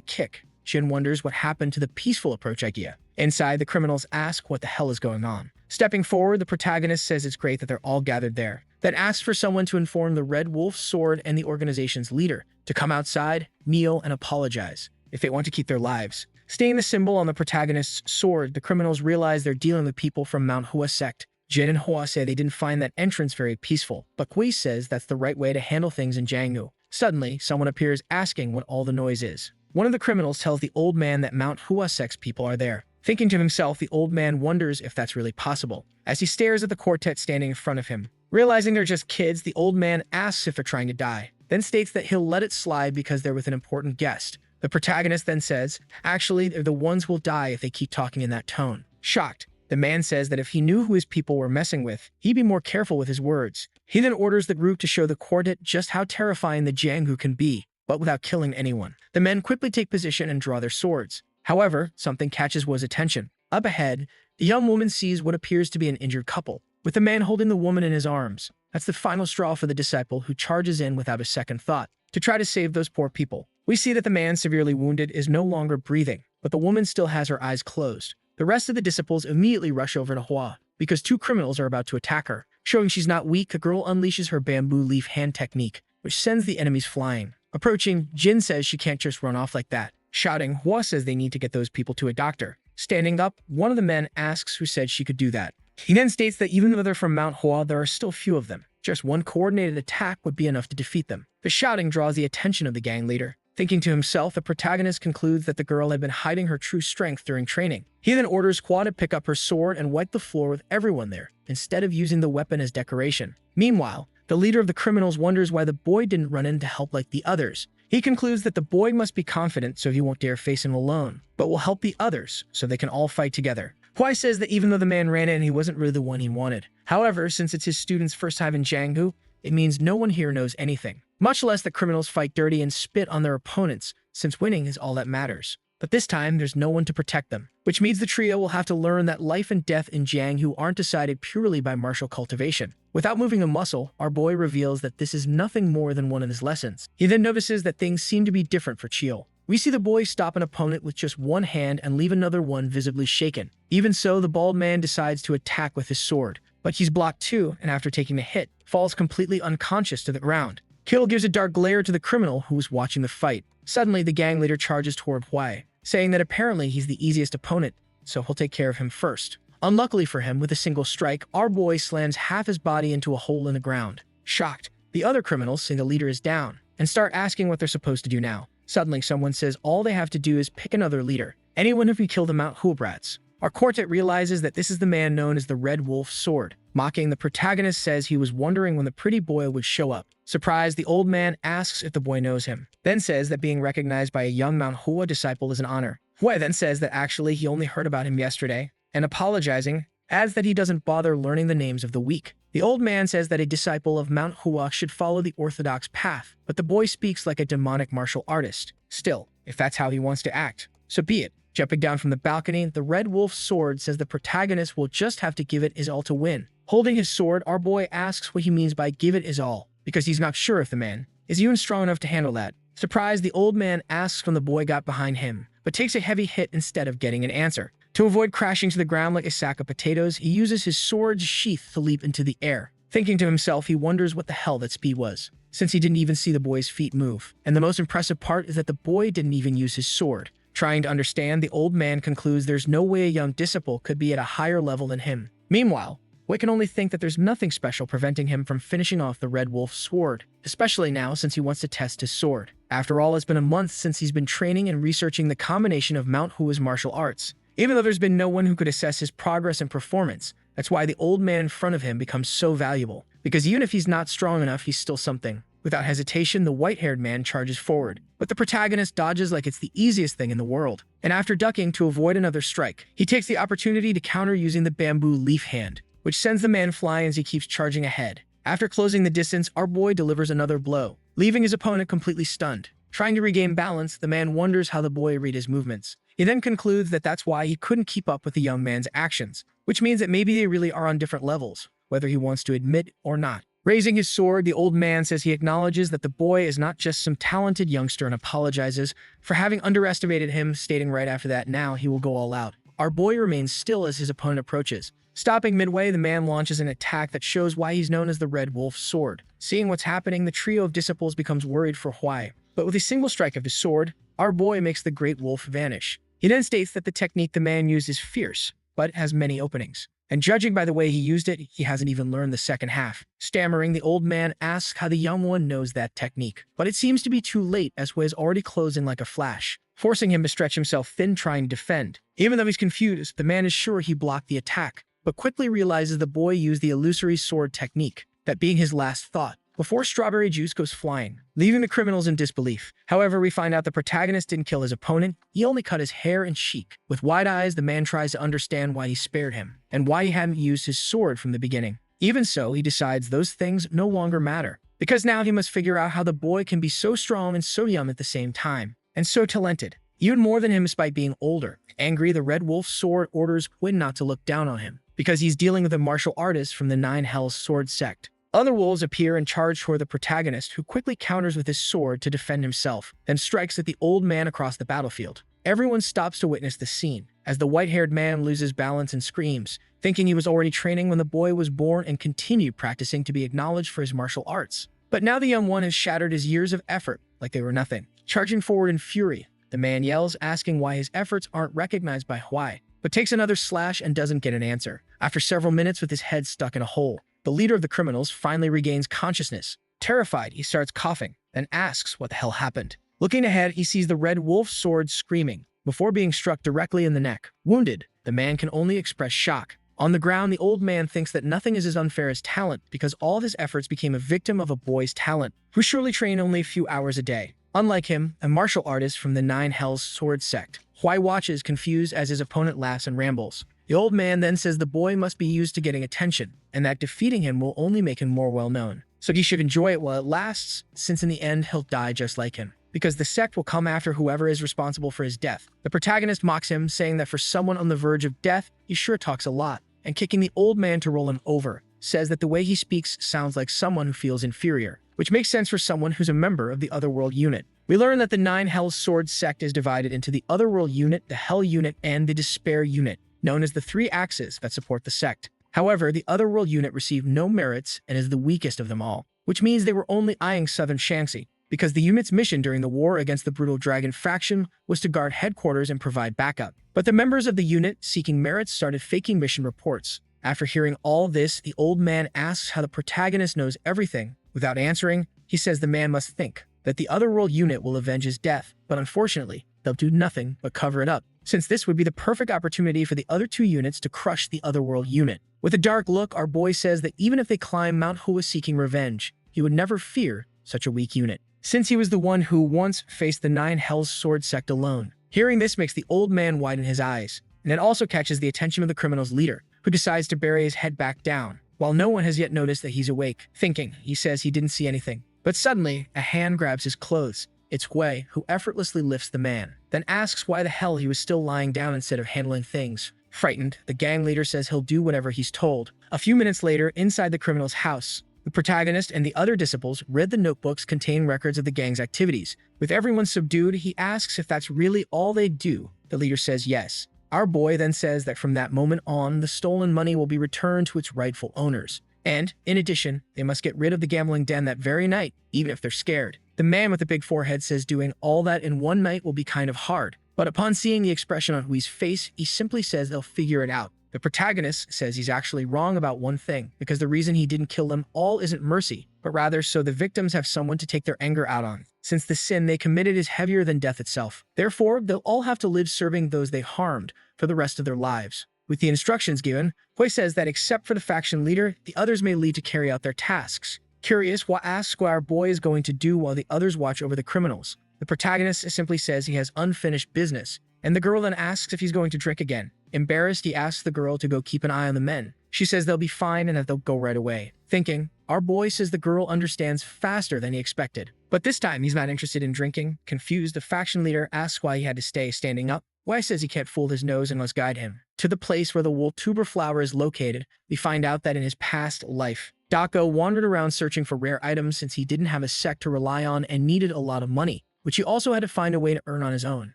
kick, Jin wonders what happened to the peaceful approach idea. Inside, the criminals ask what the hell is going on. Stepping forward, the protagonist says it's great that they're all gathered there, then asks for someone to inform the Red Wolf Sword and the organization's leader to come outside, kneel, and apologize if they want to keep their lives. Seeing the symbol on the protagonist's sword, the criminals realize they're dealing with people from ManhwaCapped sect. Jin and Hwa say they didn't find that entrance very peaceful, but Kui says that's the right way to handle things in Jianghu. Suddenly, someone appears asking what all the noise is. One of the criminals tells the old man that ManhwaCapped sect's people are there. Thinking to himself, the old man wonders if that's really possible, as he stares at the quartet standing in front of him. Realizing they're just kids, the old man asks if they're trying to die, then states that he'll let it slide because they're with an important guest. The protagonist then says, actually, they're the ones who will die if they keep talking in that tone. Shocked, the man says that if he knew who his people were messing with, he'd be more careful with his words. He then orders the group to show the quartet just how terrifying the Jianghu can be, but without killing anyone. The men quickly take position and draw their swords. However, something catches Hwa's attention. Up ahead, the young woman sees what appears to be an injured couple, with the man holding the woman in his arms. That's the final straw for the disciple, who charges in without a second thought to try to save those poor people. We see that the man severely wounded is no longer breathing, but the woman still has her eyes closed. The rest of the disciples immediately rush over to Hwa, because two criminals are about to attack her. Showing she's not weak, the girl unleashes her bamboo leaf hand technique, which sends the enemies flying. Approaching, Jin says she can't just run off like that. Shouting, Hwa says they need to get those people to a doctor. Standing up, one of the men asks who said she could do that. He then states that even though they're from Manhwa, there are still few of them. Just one coordinated attack would be enough to defeat them. The shouting draws the attention of the gang leader. Thinking to himself, the protagonist concludes that the girl had been hiding her true strength during training. He then orders Hwa to pick up her sword and wipe the floor with everyone there, instead of using the weapon as decoration. Meanwhile, the leader of the criminals wonders why the boy didn't run in to help like the others. He concludes that the boy must be confident so he won't dare face him alone, but will help the others so they can all fight together. Hwa says that even though the man ran in, he wasn't really the one he wanted. However, since it's his student's first time in Jianghu, it means no one here knows anything, much less that criminals fight dirty and spit on their opponents, since winning is all that matters. But this time, there's no one to protect them, which means the trio will have to learn that life and death in Jianghu aren't decided purely by martial cultivation. Without moving a muscle, our boy reveals that this is nothing more than one of his lessons. He then notices that things seem to be different for Chio. We see the boy stop an opponent with just one hand and leave another one visibly shaken. Even so, the bald man decides to attack with his sword, but he's blocked too, and after taking the hit, falls completely unconscious to the ground. Kill gives a dark glare to the criminal who was watching the fight. Suddenly, the gang leader charges toward Hwa, saying that apparently he's the easiest opponent, so he'll take care of him first. Unluckily for him, with a single strike, our boy slams half his body into a hole in the ground. Shocked, the other criminals say the leader is down, and start asking what they're supposed to do now. Suddenly, someone says all they have to do is pick another leader, anyone who can kill the ManhwaCapped brats. Our quartet realizes that this is the man known as the Red Wolf Sword. Mocking, the protagonist says he was wondering when the pretty boy would show up. Surprised, the old man asks if the boy knows him, then says that being recognized by a young Manhwa disciple is an honor. Hwa then says that actually he only heard about him yesterday, and apologizing, adds that he doesn't bother learning the names of the weak. The old man says that a disciple of Manhwa should follow the orthodox path, but the boy speaks like a demonic martial artist. Still, if that's how he wants to act, so be it. Jumping down from the balcony, the Red Wolf Sword says the protagonist will just have to give it his all to win. Holding his sword, our boy asks what he means by give it his all, because he's not sure if the man is even strong enough to handle that. Surprised, the old man asks when the boy got behind him, but takes a heavy hit instead of getting an answer. To avoid crashing to the ground like a sack of potatoes, he uses his sword's sheath to leap into the air. Thinking to himself, he wonders what the hell that speed was, since he didn't even see the boy's feet move. And the most impressive part is that the boy didn't even use his sword. Trying to understand, the old man concludes there's no way a young disciple could be at a higher level than him. Meanwhile, Hwa can only think that there's nothing special preventing him from finishing off the Red Wolf Sword, especially now since he wants to test his sword. After all, it's been a month since he's been training and researching the combination of Manhwa's martial arts. Even though there's been no one who could assess his progress and performance, that's why the old man in front of him becomes so valuable. Because even if he's not strong enough, he's still something. Without hesitation, the white-haired man charges forward, but the protagonist dodges like it's the easiest thing in the world. And after ducking to avoid another strike, he takes the opportunity to counter using the bamboo leaf hand, which sends the man flying as he keeps charging ahead. After closing the distance, our boy delivers another blow, leaving his opponent completely stunned. Trying to regain balance, the man wonders how the boy read his movements. He then concludes that that's why he couldn't keep up with the young man's actions, which means that maybe they really are on different levels, whether he wants to admit or not. Raising his sword, the old man says he acknowledges that the boy is not just some talented youngster and apologizes for having underestimated him, stating right after that now he will go all out. Our boy remains still as his opponent approaches. Stopping midway, the man launches an attack that shows why he's known as the Red Wolf Sword. Seeing what's happening, the trio of disciples becomes worried for why. But with a single strike of his sword, our boy makes the Great Wolf vanish. He then states that the technique the man used is fierce, but has many openings. And judging by the way he used it, he hasn't even learned the second half. Stammering, the old man asks how the young one knows that technique. But it seems to be too late, as Hua is already closing like a flash, forcing him to stretch himself thin trying to defend. Even though he's confused, the man is sure he blocked the attack, but quickly realizes the boy used the illusory sword technique, that being his last thought, before strawberry juice goes flying, leaving the criminals in disbelief. However, we find out the protagonist didn't kill his opponent, he only cut his hair and cheek. With wide eyes, the man tries to understand why he spared him, and why he hadn't used his sword from the beginning. Even so, he decides those things no longer matter, because now he must figure out how the boy can be so strong and so young at the same time, and so talented. Even more than him despite being older. Angry, the Red Wolf Sword orders Quinn not to look down on him, because he's dealing with a martial artist from the Nine Hells Sword sect. Other wolves appear and charge toward the protagonist, who quickly counters with his sword to defend himself, then strikes at the old man across the battlefield. Everyone stops to witness the scene, as the white-haired man loses balance and screams, thinking he was already training when the boy was born and continued practicing to be acknowledged for his martial arts. But now the young one has shattered his years of effort like they were nothing. Charging forward in fury, the man yells, asking why his efforts aren't recognized by Hua, but takes another slash and doesn't get an answer. After several minutes with his head stuck in a hole, the leader of the criminals finally regains consciousness. Terrified, he starts coughing, then asks what the hell happened. Looking ahead, he sees the Red Wolf Sword screaming, before being struck directly in the neck. Wounded, the man can only express shock. On the ground, the old man thinks that nothing is as unfair as talent, because all of his efforts became a victim of a boy's talent, who surely trained only a few hours a day. Unlike him, a martial artist from the Nine Hells Sword sect, Hua watches confused as his opponent laughs and rambles. The old man then says the boy must be used to getting attention, and that defeating him will only make him more well-known. So he should enjoy it while it lasts, since in the end he'll die just like him, because the sect will come after whoever is responsible for his death. The protagonist mocks him, saying that for someone on the verge of death, he sure talks a lot, and kicking the old man to roll him over, says that the way he speaks sounds like someone who feels inferior, which makes sense for someone who's a member of the Otherworld unit. We learn that the Nine Hells Sword sect is divided into the Otherworld unit, the Hell unit, and the Despair unit, known as the three axes that support the sect. However, the Otherworld unit received no merits and is the weakest of them all, which means they were only eyeing Southern Shaanxi, because the unit's mission during the war against the Brutal Dragon faction was to guard headquarters and provide backup. But the members of the unit seeking merits started faking mission reports. After hearing all this, the old man asks how the protagonist knows everything. Without answering, he says the man must think that the Otherworld unit will avenge his death, but unfortunately, they'll do nothing but cover it up, since this would be the perfect opportunity for the other two units to crush the Otherworld unit. With a dark look, our boy says that even if they climb Mount Hua seeking revenge, he would never fear such a weak unit, since he was the one who once faced the Nine Hells Sword sect alone. Hearing this makes the old man widen his eyes, and it also catches the attention of the criminal's leader, who decides to bury his head back down, while no one has yet noticed that he's awake. Thinking, he says he didn't see anything. But suddenly, a hand grabs his clothes. It's Hua, who effortlessly lifts the man, then asks why the hell he was still lying down instead of handling things. Frightened, the gang leader says he'll do whatever he's told. A few minutes later, inside the criminal's house, the protagonist and the other disciples read the notebooks containing records of the gang's activities. With everyone subdued, he asks if that's really all they do. The leader says yes. Our boy then says that from that moment on, the stolen money will be returned to its rightful owners. And, in addition, they must get rid of the gambling den that very night, even if they're scared. The man with the big forehead says doing all that in one night will be kind of hard. But upon seeing the expression on Hui's face, he simply says they'll figure it out. The protagonist says he's actually wrong about one thing, because the reason he didn't kill them all isn't mercy, but rather so the victims have someone to take their anger out on, since the sin they committed is heavier than death itself. Therefore, they'll all have to live serving those they harmed for the rest of their lives. With the instructions given, Hua says that except for the faction leader, the others may lead to carry out their tasks. Curious, Hua asks what our boy is going to do while the others watch over the criminals. The protagonist simply says he has unfinished business, and the girl then asks if he's going to drink again. Embarrassed, he asks the girl to go keep an eye on the men. She says they'll be fine and that they'll go right away. Thinking, our boy says the girl understands faster than he expected. But this time, he's not interested in drinking. Confused, the faction leader asks why he had to stay standing up. Wei says he can't fool his nose and must guide him to the place where the wolf tuber flower is located. We find out that in his past life, Dako wandered around searching for rare items since he didn't have a sect to rely on and needed a lot of money, which he also had to find a way to earn on his own.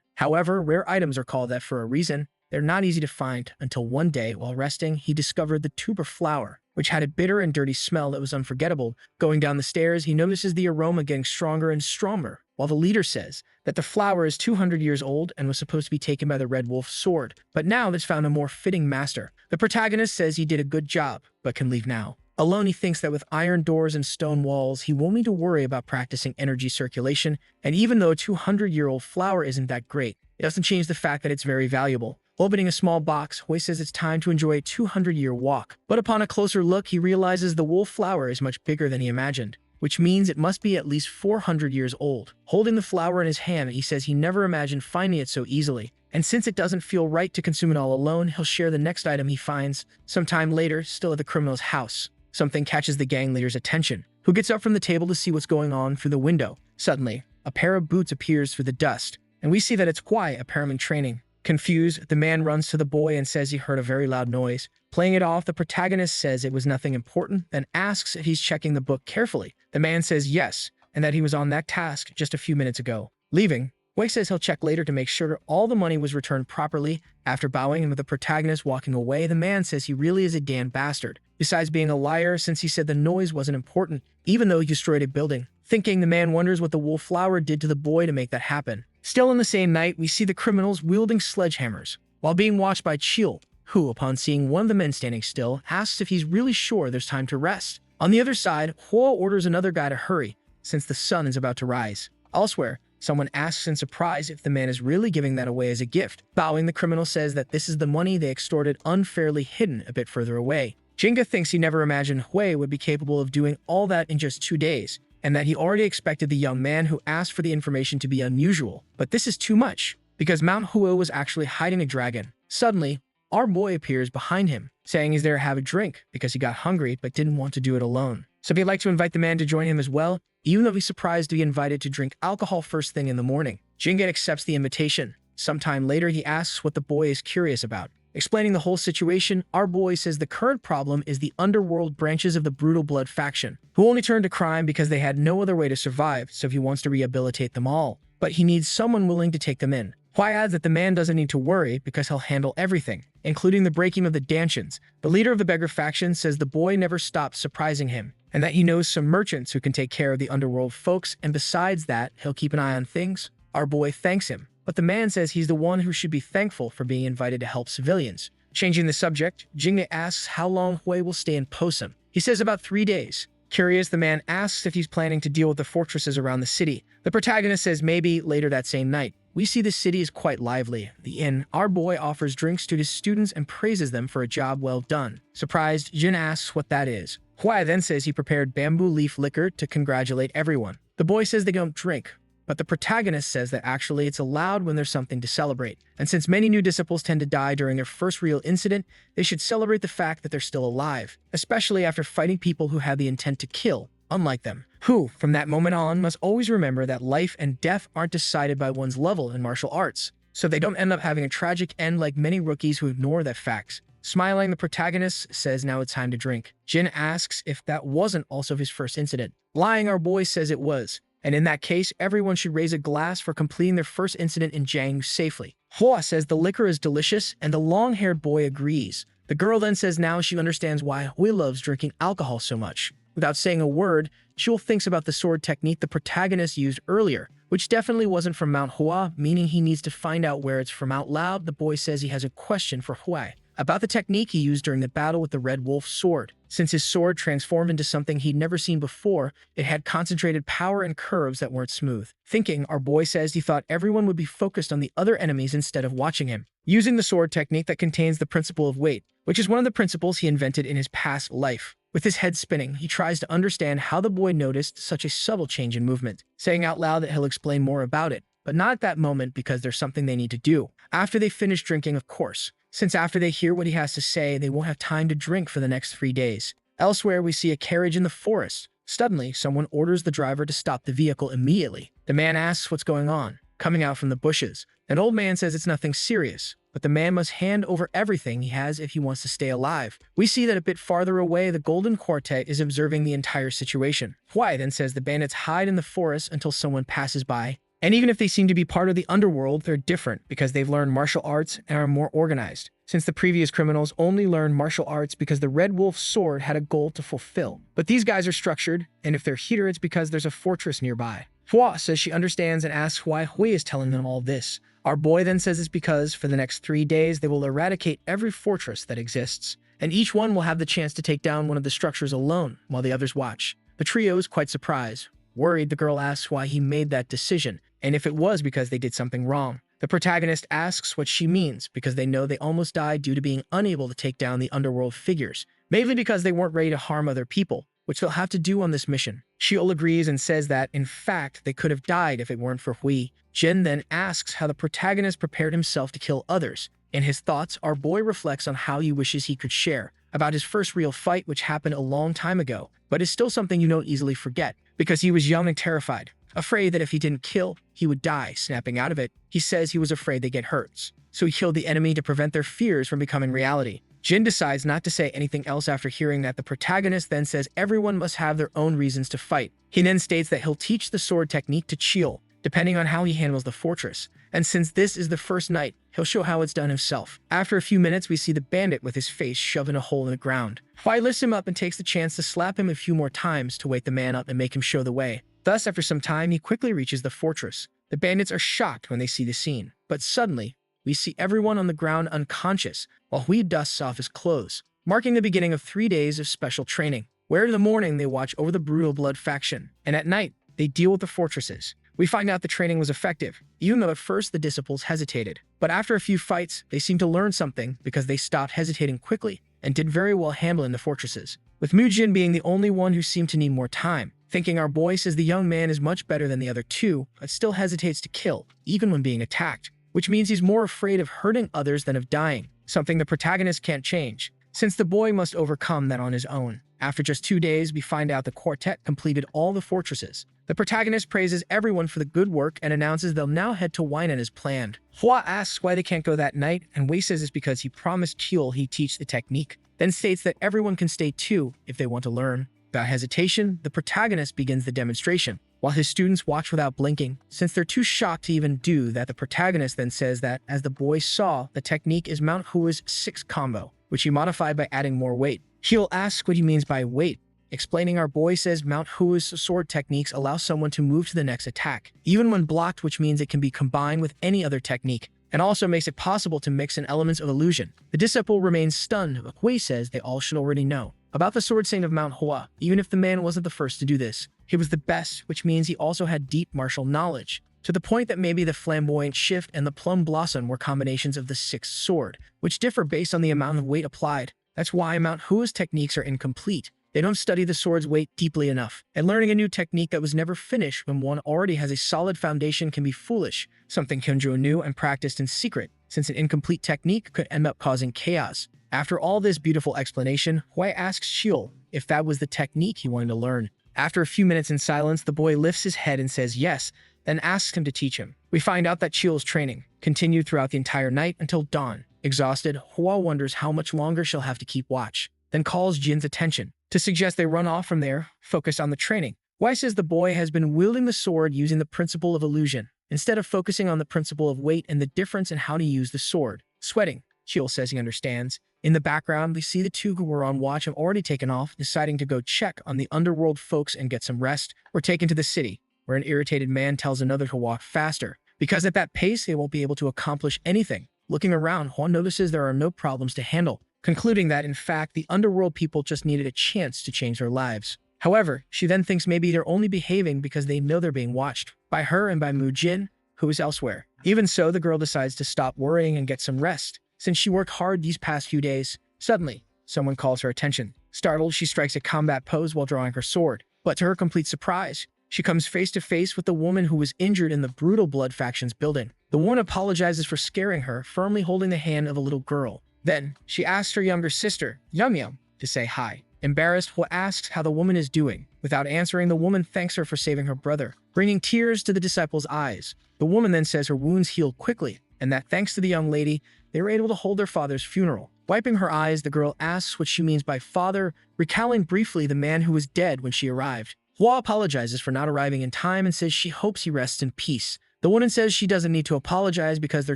However, rare items are called that for a reason. They're not easy to find until one day, while resting, he discovered the tuber flower, which had a bitter and dirty smell that was unforgettable. Going down the stairs, he notices the aroma getting stronger and stronger, while the leader says that the flower is 200 years old and was supposed to be taken by the Red Wolf's sword, but now there's found a more fitting master. The protagonist says he did a good job, but can leave now. Alone, he thinks that with iron doors and stone walls, he won't need to worry about practicing energy circulation, and even though a 200-year-old flower isn't that great, it doesn't change the fact that it's very valuable. Opening a small box, Hui says it's time to enjoy a 200-year walk. But upon a closer look, he realizes the wolf flower is much bigger than he imagined, which means it must be at least 400 years old. Holding the flower in his hand, he says he never imagined finding it so easily. And since it doesn't feel right to consume it all alone, he'll share the next item he finds. Sometime later, still at the criminal's house, something catches the gang leader's attention, who gets up from the table to see what's going on through the window. Suddenly, a pair of boots appears through the dust, and we see that it's Hui, a param in training. Confused, the man runs to the boy and says he heard a very loud noise. Playing it off, the protagonist says it was nothing important, then asks if he's checking the book carefully. The man says yes, and that he was on that task just a few minutes ago. Leaving, Wei says he'll check later to make sure all the money was returned properly. After bowing and with the protagonist walking away, the man says he really is a damn bastard. Besides being a liar, since he said the noise wasn't important, even though he destroyed a building. Thinking, the man wonders what the wolf flower did to the boy to make that happen. Still in the same night, we see the criminals wielding sledgehammers, while being watched by Chiel, who, upon seeing one of the men standing still, asks if he's really sure there's time to rest. On the other side, Hua orders another guy to hurry, since the sun is about to rise. Elsewhere, someone asks in surprise if the man is really giving that away as a gift. Bowing, the criminal says that this is the money they extorted unfairly hidden a bit further away. Jinga thinks he never imagined Hui would be capable of doing all that in just 2 days, and that he already expected the young man who asked for the information to be unusual. But this is too much, because Manhwa was actually hiding a dragon. Suddenly, our boy appears behind him, saying he's there to have a drink because he got hungry but didn't want to do it alone. So he'd like to invite the man to join him as well, even though he's surprised to be invited to drink alcohol first thing in the morning. Jinga accepts the invitation. Sometime later, he asks what the boy is curious about. Explaining the whole situation, our boy says the current problem is the underworld branches of the Brutal Blood faction, who only turned to crime because they had no other way to survive, so he wants to rehabilitate them all. But he needs someone willing to take them in. Hui adds that the man doesn't need to worry because he'll handle everything, including the breaking of the dantians. The leader of the beggar faction says the boy never stops surprising him, and that he knows some merchants who can take care of the underworld folks, and besides that, he'll keep an eye on things. Our boy thanks him, but the man says he's the one who should be thankful for being invited to help civilians. Changing the subject, Jinga asks how long Hui will stay in Posum. He says about 3 days. Curious, the man asks if he's planning to deal with the fortresses around the city. The protagonist says maybe later that same night. We see the city is quite lively. The inn, our boy offers drinks to his students and praises them for a job well done. Surprised, Jin asks what that is. Hui then says he prepared bamboo leaf liquor to congratulate everyone. The boy says they don't drink, but the protagonist says that actually it's allowed when there's something to celebrate. And since many new disciples tend to die during their first real incident, they should celebrate the fact that they're still alive, especially after fighting people who had the intent to kill, unlike them, who, from that moment on, must always remember that life and death aren't decided by one's level in martial arts, so they don't end up having a tragic end like many rookies who ignore that fact. Smiling, the protagonist says now it's time to drink. Jin asks if that wasn't also his first incident. Lying, our boy says it was. And in that case, everyone should raise a glass for completing their first incident in Jianghu safely. Hua says the liquor is delicious, and the long-haired boy agrees. The girl then says now she understands why Hui loves drinking alcohol so much. Without saying a word, Chiel thinks about the sword technique the protagonist used earlier, which definitely wasn't from Manhwa, meaning he needs to find out where it's from. Out loud, the boy says he has a question for Hui about the technique he used during the battle with the Red Wolf sword. Since his sword transformed into something he'd never seen before, it had concentrated power and curves that weren't smooth. Thinking, our boy says he thought everyone would be focused on the other enemies instead of watching him. Using the sword technique that contains the principle of weight, which is one of the principles he invented in his past life. With his head spinning, he tries to understand how the boy noticed such a subtle change in movement, saying out loud that he'll explain more about it, but not at that moment because there's something they need to do. After they finish drinking, of course, since after they hear what he has to say, they won't have time to drink for the next 3 days. Elsewhere, we see a carriage in the forest. Suddenly, someone orders the driver to stop the vehicle immediately. The man asks what's going on, coming out from the bushes. An old man says it's nothing serious, but the man must hand over everything he has if he wants to stay alive. We see that a bit farther away, the Golden Quartet is observing the entire situation. Hwai then says the bandits hide in the forest until someone passes by. And even if they seem to be part of the underworld, they're different because they've learned martial arts and are more organized. Since the previous criminals only learned martial arts because the Red Wolf's sword had a goal to fulfill. But these guys are structured, and if they're here, it's because there's a fortress nearby. Hua says she understands and asks why Hui is telling them all this. Our boy then says it's because for the next 3 days, they will eradicate every fortress that exists, and each one will have the chance to take down one of the structures alone while the others watch. The trio is quite surprised. Worried, the girl asks why he made that decision, and if it was because they did something wrong. The protagonist asks what she means because they know they almost died due to being unable to take down the underworld figures, mainly because they weren't ready to harm other people, which they'll have to do on this mission. Sheol agrees and says that, in fact, they could have died if it weren't for Hui. Jin then asks how the protagonist prepared himself to kill others. In his thoughts, our boy reflects on how he wishes he could share about his first real fight, which happened a long time ago, but is still something you don't easily forget, because he was young and terrified. Afraid that if he didn't kill, he would die. Snapping out of it, he says he was afraid they get hurt, so he killed the enemy to prevent their fears from becoming reality. Jin decides not to say anything else after hearing that. The protagonist then says everyone must have their own reasons to fight. He then states that he'll teach the sword technique to Cheol, depending on how he handles the fortress, and since this is the first night, he'll show how it's done himself. After a few minutes, we see the bandit with his face shoved in a hole in the ground. Hui lifts him up and takes the chance to slap him a few more times to wake the man up and make him show the way. Thus, after some time, he quickly reaches the fortress. The bandits are shocked when they see the scene, but suddenly, we see everyone on the ground unconscious, while Hui dusts off his clothes, marking the beginning of 3 days of special training, where in the morning they watch over the brutal blood faction, and at night, they deal with the fortresses. We find out the training was effective, even though at first the disciples hesitated. But after a few fights, they seem to learn something because they stopped hesitating quickly and did very well handling the fortresses, with Mujin being the only one who seemed to need more time. Thinking, our boy says the young man is much better than the other two, but still hesitates to kill, even when being attacked, which means he's more afraid of hurting others than of dying, something the protagonist can't change, since the boy must overcome that on his own. After just 2 days, we find out the quartet completed all the fortresses. The protagonist praises everyone for the good work and announces they'll now head to Winan as planned. Hua asks why they can't go that night, and Wei says it's because he promised Cheol he'd teach the technique, then states that everyone can stay too if they want to learn. Without hesitation, the protagonist begins the demonstration, while his students watch without blinking, since they're too shocked to even do that. The protagonist then says that, as the boy saw, the technique is Mount Hua's 6 combo, which he modified by adding more weight. He'll ask what he means by weight, explaining our boy says Mount Hua's sword techniques allow someone to move to the next attack, even when blocked, which means it can be combined with any other technique, and also makes it possible to mix in elements of illusion. The disciple remains stunned, but Hui says they all should already know about the sword saying of Mount Hua. Even if the man wasn't the first to do this, he was the best, which means he also had deep martial knowledge, to the point that maybe the flamboyant shift and the plum blossom were combinations of the 6th sword, which differ based on the amount of weight applied. That's why Mount Hua's techniques are incomplete. They don't study the sword's weight deeply enough, and learning a new technique that was never finished when one already has a solid foundation can be foolish, something Kyunjo knew and practiced in secret, since an incomplete technique could end up causing chaos. After all this beautiful explanation, Hui asks Cheol if that was the technique he wanted to learn. After a few minutes in silence, the boy lifts his head and says yes, then asks him to teach him. We find out that Cheol's training continued throughout the entire night until dawn. Exhausted, Hua wonders how much longer she'll have to keep watch, then calls Jin's attention to suggest they run off from there, focus on the training. Hui says the boy has been wielding the sword using the principle of illusion, instead of focusing on the principle of weight and the difference in how to use the sword. Sweating, Cheol says he understands. In the background, we see the two who were on watch have already taken off, deciding to go check on the underworld folks and get some rest, or taken to the city, where an irritated man tells another to walk faster, because at that pace they won't be able to accomplish anything. Looking around, Juan notices there are no problems to handle, concluding that, in fact, the underworld people just needed a chance to change their lives. However, she then thinks maybe they're only behaving because they know they're being watched, by her and by Mu Jin, who is elsewhere. Even so, the girl decides to stop worrying and get some rest, since she worked hard these past few days. Suddenly, someone calls her attention. Startled, she strikes a combat pose while drawing her sword, but to her complete surprise, she comes face to face with the woman who was injured in the brutal Blood Faction's building. The woman apologizes for scaring her, firmly holding the hand of a little girl. Then, she asks her younger sister, Yum Yum, to say hi. Embarrassed, Hua asks how the woman is doing. Without answering, the woman thanks her for saving her brother, bringing tears to the disciples' eyes. The woman then says her wounds healed quickly, and that thanks to the young lady, they were able to hold their father's funeral. Wiping her eyes, the girl asks what she means by father, recalling briefly the man who was dead when she arrived. Hua apologizes for not arriving in time and says she hopes he rests in peace. The woman says she doesn't need to apologize because they're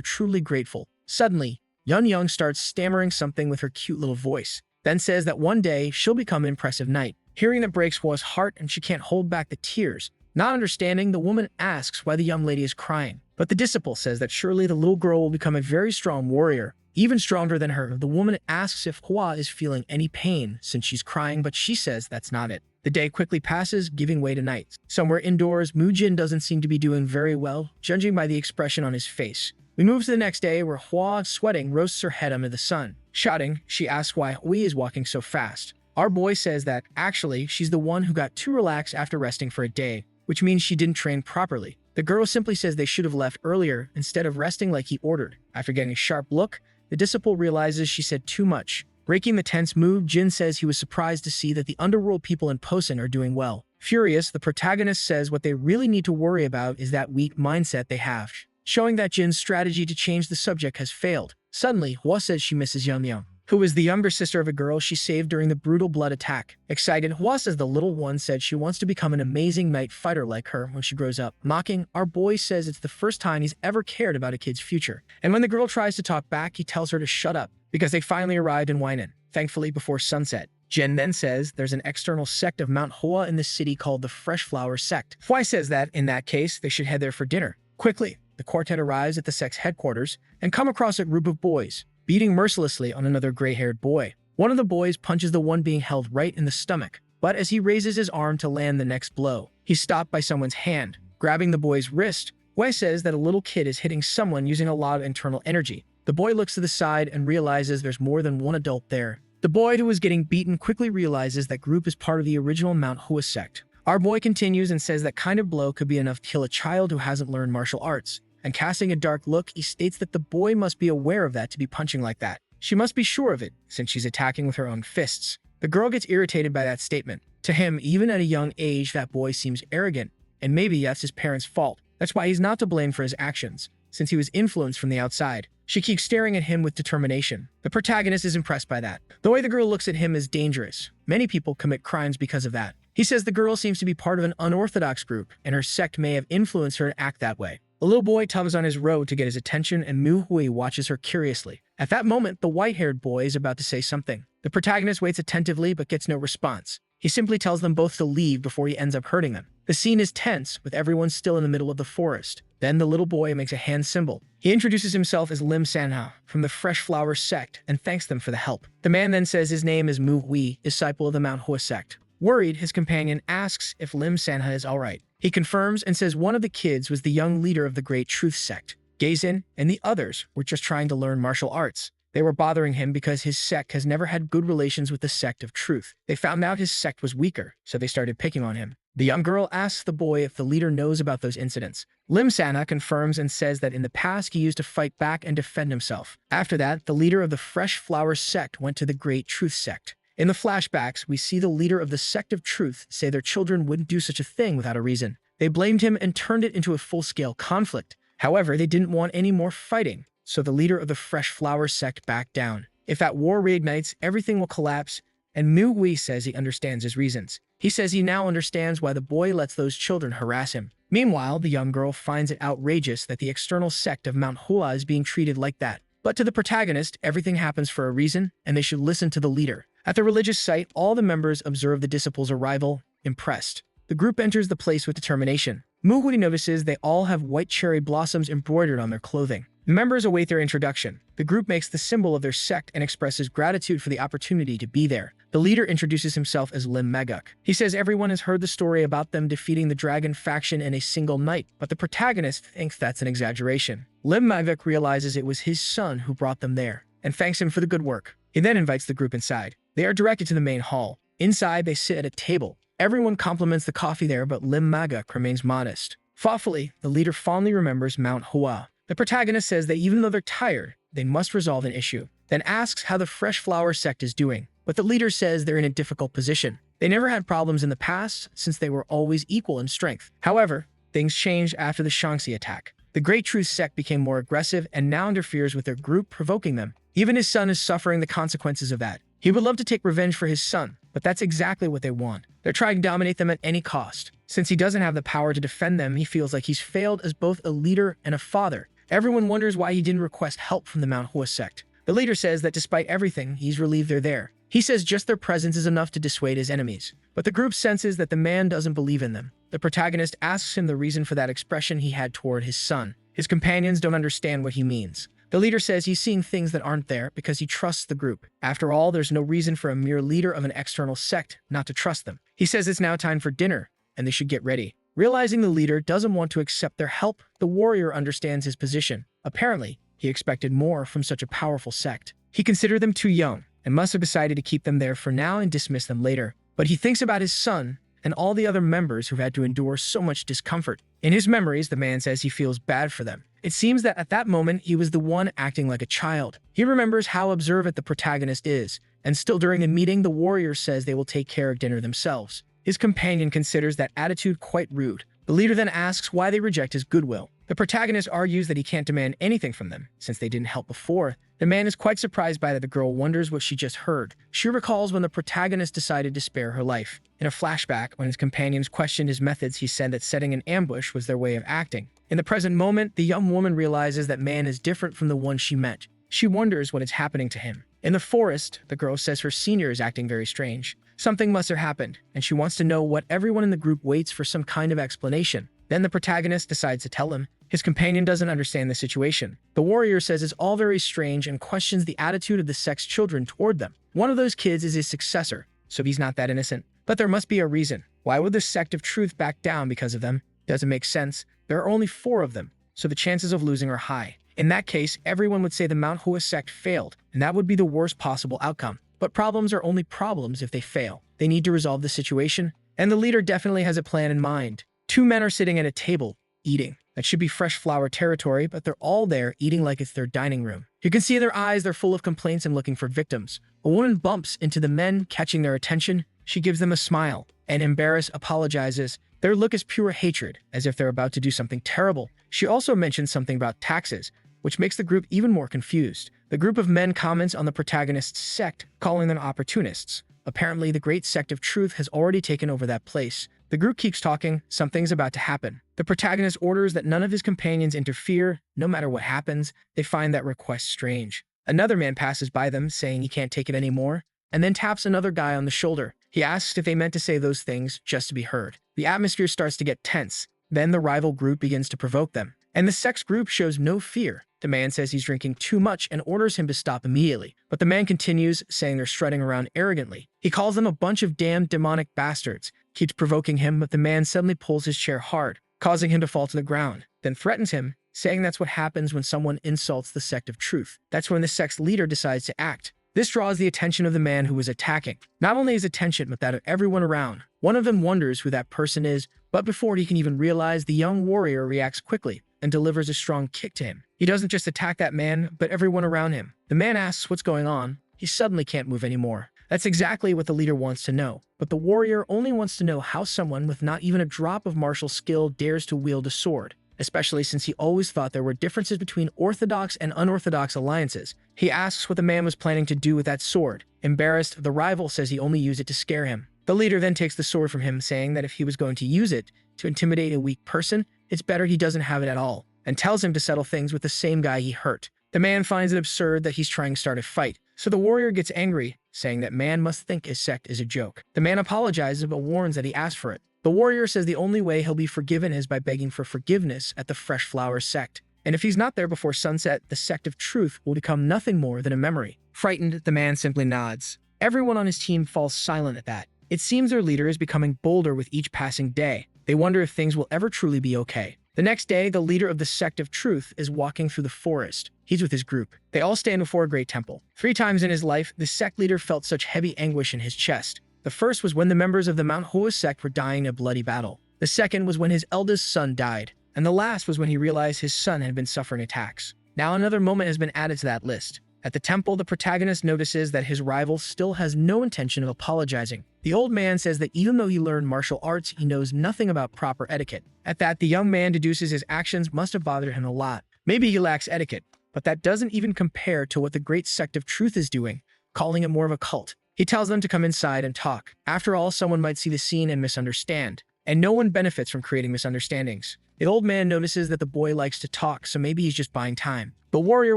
truly grateful. Suddenly, Young starts stammering something with her cute little voice, then says that one day she'll become an impressive knight. Hearing that breaks Hua's heart and she can't hold back the tears. Not understanding, the woman asks why the young lady is crying. But the disciple says that surely the little girl will become a very strong warrior, even stronger than her. The woman asks if Hua is feeling any pain since she's crying, but she says that's not it. The day quickly passes, giving way to night. Somewhere indoors, Mujin doesn't seem to be doing very well, judging by the expression on his face. We move to the next day where Hua, sweating, roasts her head under the sun. Shouting, she asks why Hui is walking so fast. Our boy says that, actually, she's the one who got too relaxed after resting for a day, which means she didn't train properly. The girl simply says they should have left earlier instead of resting like he ordered. After getting a sharp look, the disciple realizes she said too much. Breaking the tense mood, Jin says he was surprised to see that the underworld people in Posen are doing well. Furious, the protagonist says what they really need to worry about is that weak mindset they have, showing that Jin's strategy to change the subject has failed. Suddenly, Hua says she misses Yang, who is the younger sister of a girl she saved during the brutal blood attack. Excited, Hua says the little one said she wants to become an amazing knight fighter like her when she grows up. Mocking, our boy says it's the first time he's ever cared about a kid's future. And when the girl tries to talk back, he tells her to shut up, because they finally arrived in Weinan, thankfully before sunset. Jin then says there's an external sect of Manhwa in the city called the Fresh Flower Sect. Hua says that, in that case, they should head there for dinner. Quickly, the quartet arrives at the sect's headquarters and come across a group of boys, beating mercilessly on another gray-haired boy. One of the boys punches the one being held right in the stomach, but as he raises his arm to land the next blow, he's stopped by someone's hand, grabbing the boy's wrist. Hua says that a little kid is hitting someone using a lot of internal energy. The boy looks to the side and realizes there's more than one adult there. The boy who was getting beaten quickly realizes that group is part of the original Manhwa sect. Our boy continues and says that kind of blow could be enough to kill a child who hasn't learned martial arts. And casting a dark look, he states that the boy must be aware of that to be punching like that. She must be sure of it, since she's attacking with her own fists. The girl gets irritated by that statement. To him, even at a young age, that boy seems arrogant, and maybe that's his parents' fault. That's why he's not to blame for his actions, since he was influenced from the outside. She keeps staring at him with determination. The protagonist is impressed by that. The way the girl looks at him is dangerous. Many people commit crimes because of that. He says the girl seems to be part of an unorthodox group, and her sect may have influenced her to act that way. The little boy tugs on his robe to get his attention, and Mu Hui watches her curiously. At that moment, the white-haired boy is about to say something. The protagonist waits attentively but gets no response. He simply tells them both to leave before he ends up hurting them. The scene is tense, with everyone still in the middle of the forest. Then the little boy makes a hand symbol. He introduces himself as Lim Sanha from the Fresh Flower sect and thanks them for the help. The man then says his name is Mu Hui, disciple of the Manhwa sect. Worried, his companion asks if Lim Sanha is alright. He confirms and says one of the kids was the young leader of the Great Truth sect. Gazin and the others were just trying to learn martial arts. They were bothering him because his sect has never had good relations with the sect of Truth. They found out his sect was weaker, so they started picking on him. The young girl asks the boy if the leader knows about those incidents. Lim Sanha confirms and says that in the past he used to fight back and defend himself. After that, the leader of the Fresh Flower sect went to the Great Truth sect. In the flashbacks, we see the leader of the sect of Truth say their children wouldn't do such a thing without a reason. They blamed him and turned it into a full-scale conflict. However, they didn't want any more fighting, so the leader of the Fresh Flower sect backed down. If that war reignites, everything will collapse, and Mu Hui says he understands his reasons. He says he now understands why the boy lets those children harass him. Meanwhile, the young girl finds it outrageous that the external sect of Manhwa is being treated like that. But to the protagonist, everything happens for a reason, and they should listen to the leader. At the religious site, all the members observe the disciples' arrival, impressed. The group enters the place with determination. Mu Hui notices they all have white cherry blossoms embroidered on their clothing. The members await their introduction. The group makes the symbol of their sect and expresses gratitude for the opportunity to be there. The leader introduces himself as Lim Maguk. He says everyone has heard the story about them defeating the dragon faction in a single night, but the protagonist thinks that's an exaggeration. Lim Maguk realizes it was his son who brought them there, and thanks him for the good work. He then invites the group inside. They are directed to the main hall. Inside, they sit at a table. Everyone compliments the coffee there, but Lim Maguk remains modest. Thoughtfully, the leader fondly remembers Mount Hua. The protagonist says that even though they're tired, they must resolve an issue, then asks how the Fresh Flower sect is doing. but the leader says they're in a difficult position. They never had problems in the past since they were always equal in strength. However, things changed after the Shaanxi attack. The Great Truth sect became more aggressive and now interferes with their group, provoking them. Even his son is suffering the consequences of that. He would love to take revenge for his son, but that's exactly what they want. They're trying to dominate them at any cost. Since he doesn't have the power to defend them, he feels like he's failed as both a leader and a father. Everyone wonders why he didn't request help from the Manhwa sect. The leader says that despite everything, he's relieved they're there. He says just their presence is enough to dissuade his enemies. But the group senses that the man doesn't believe in them. The protagonist asks him the reason for that expression he had toward his son. His companions don't understand what he means. The leader says he's seeing things that aren't there because he trusts the group. After all, there's no reason for a mere leader of an external sect not to trust them. He says it's now time for dinner, and they should get ready. Realizing the leader doesn't want to accept their help, the warrior understands his position. Apparently, he expected more from such a powerful sect. He considered them too young, and must have decided to keep them there for now and dismiss them later. But he thinks about his son and all the other members who've had to endure so much discomfort. In his memories, the man says he feels bad for them. It seems that at that moment, he was the one acting like a child. He remembers how observant the protagonist is, and still during the meeting, the warrior says they will take care of dinner themselves. His companion considers that attitude quite rude. The leader then asks why they reject his goodwill. The protagonist argues that he can't demand anything from them, since they didn't help before. The man is quite surprised by that. The girl wonders what she just heard. She recalls when the protagonist decided to spare her life. In a flashback, when his companions questioned his methods, he said that setting an ambush was their way of acting. In the present moment, the young woman realizes that man is different from the one she met. She wonders what is happening to him. In the forest, the girl says her senior is acting very strange. Something must have happened, and she wants to know what everyone in the group waits for some kind of explanation. Then the protagonist decides to tell him. His companion doesn't understand the situation. The warrior says it's all very strange and questions the attitude of the sect's children toward them. One of those kids is his successor, so he's not that innocent. But there must be a reason. Why would the sect of truth back down because of them? Doesn't make sense. There are only 4 of them, so the chances of losing are high. In that case, everyone would say the Manhwa sect failed, and that would be the worst possible outcome. But problems are only problems if they fail. They need to resolve the situation, and the leader definitely has a plan in mind. 2 men are sitting at a table, eating. That should be fresh flower territory, but they're all there eating like it's their dining room. You can see their eyes, they're full of complaints and looking for victims. A woman bumps into the men, catching their attention. She gives them a smile, and embarrassed apologizes. Their look is pure hatred, as if they're about to do something terrible. She also mentions something about taxes, which makes the group even more confused. The group of men comments on the protagonist's sect, calling them opportunists. Apparently, the great sect of truth has already taken over that place. The group keeps talking. Something's about to happen. The protagonist orders that none of his companions interfere. No matter what happens, they find that request strange. Another man passes by them, saying he can't take it anymore, and then taps another guy on the shoulder. He asks if they meant to say those things just to be heard. The atmosphere starts to get tense. Then the rival group begins to provoke them, and the sex group shows no fear. The man says he's drinking too much and orders him to stop immediately. But the man continues, saying they're strutting around arrogantly. He calls them a bunch of damned demonic bastards, keeps provoking him, but the man suddenly pulls his chair hard, causing him to fall to the ground, then threatens him, saying that's what happens when someone insults the sect of truth. That's when the sect's leader decides to act. This draws the attention of the man who was attacking. Not only his attention, but that of everyone around. One of them wonders who that person is, but before he can even realize, the young warrior reacts quickly and delivers a strong kick to him. He doesn't just attack that man, but everyone around him. The man asks what's going on. He suddenly can't move anymore. That's exactly what the leader wants to know. But the warrior only wants to know how someone with not even a drop of martial skill dares to wield a sword, especially since he always thought there were differences between orthodox and unorthodox alliances. He asks what the man was planning to do with that sword. Embarrassed, the rival says he only used it to scare him. The leader then takes the sword from him, saying that if he was going to use it to intimidate a weak person, it's better he doesn't have it at all, and tells him to settle things with the same guy he hurt. The man finds it absurd that he's trying to start a fight, so the warrior gets angry, saying that man must think his sect is a joke. The man apologizes but warns that he asked for it. The warrior says the only way he'll be forgiven is by begging for forgiveness at the Fresh Flower sect. And if he's not there before sunset, the sect of truth will become nothing more than a memory. Frightened, the man simply nods. Everyone on his team falls silent at that. It seems their leader is becoming bolder with each passing day. They wonder if things will ever truly be okay. The next day, the leader of the sect of truth is walking through the forest. He's with his group. They all stand before a great temple. 3 times in his life, the sect leader felt such heavy anguish in his chest. The first was when the members of the Manhwa sect were dying in a bloody battle. The second was when his eldest son died. And the last was when he realized his son had been suffering attacks. Now another moment has been added to that list. At the temple, the protagonist notices that his rival still has no intention of apologizing. The old man says that even though he learned martial arts, he knows nothing about proper etiquette. At that, the young man deduces his actions must have bothered him a lot. Maybe he lacks etiquette, but that doesn't even compare to what the great sect of truth is doing, calling it more of a cult. He tells them to come inside and talk. After all, someone might see the scene and misunderstand, and no one benefits from creating misunderstandings. The old man notices that the boy likes to talk, so maybe he's just buying time. The warrior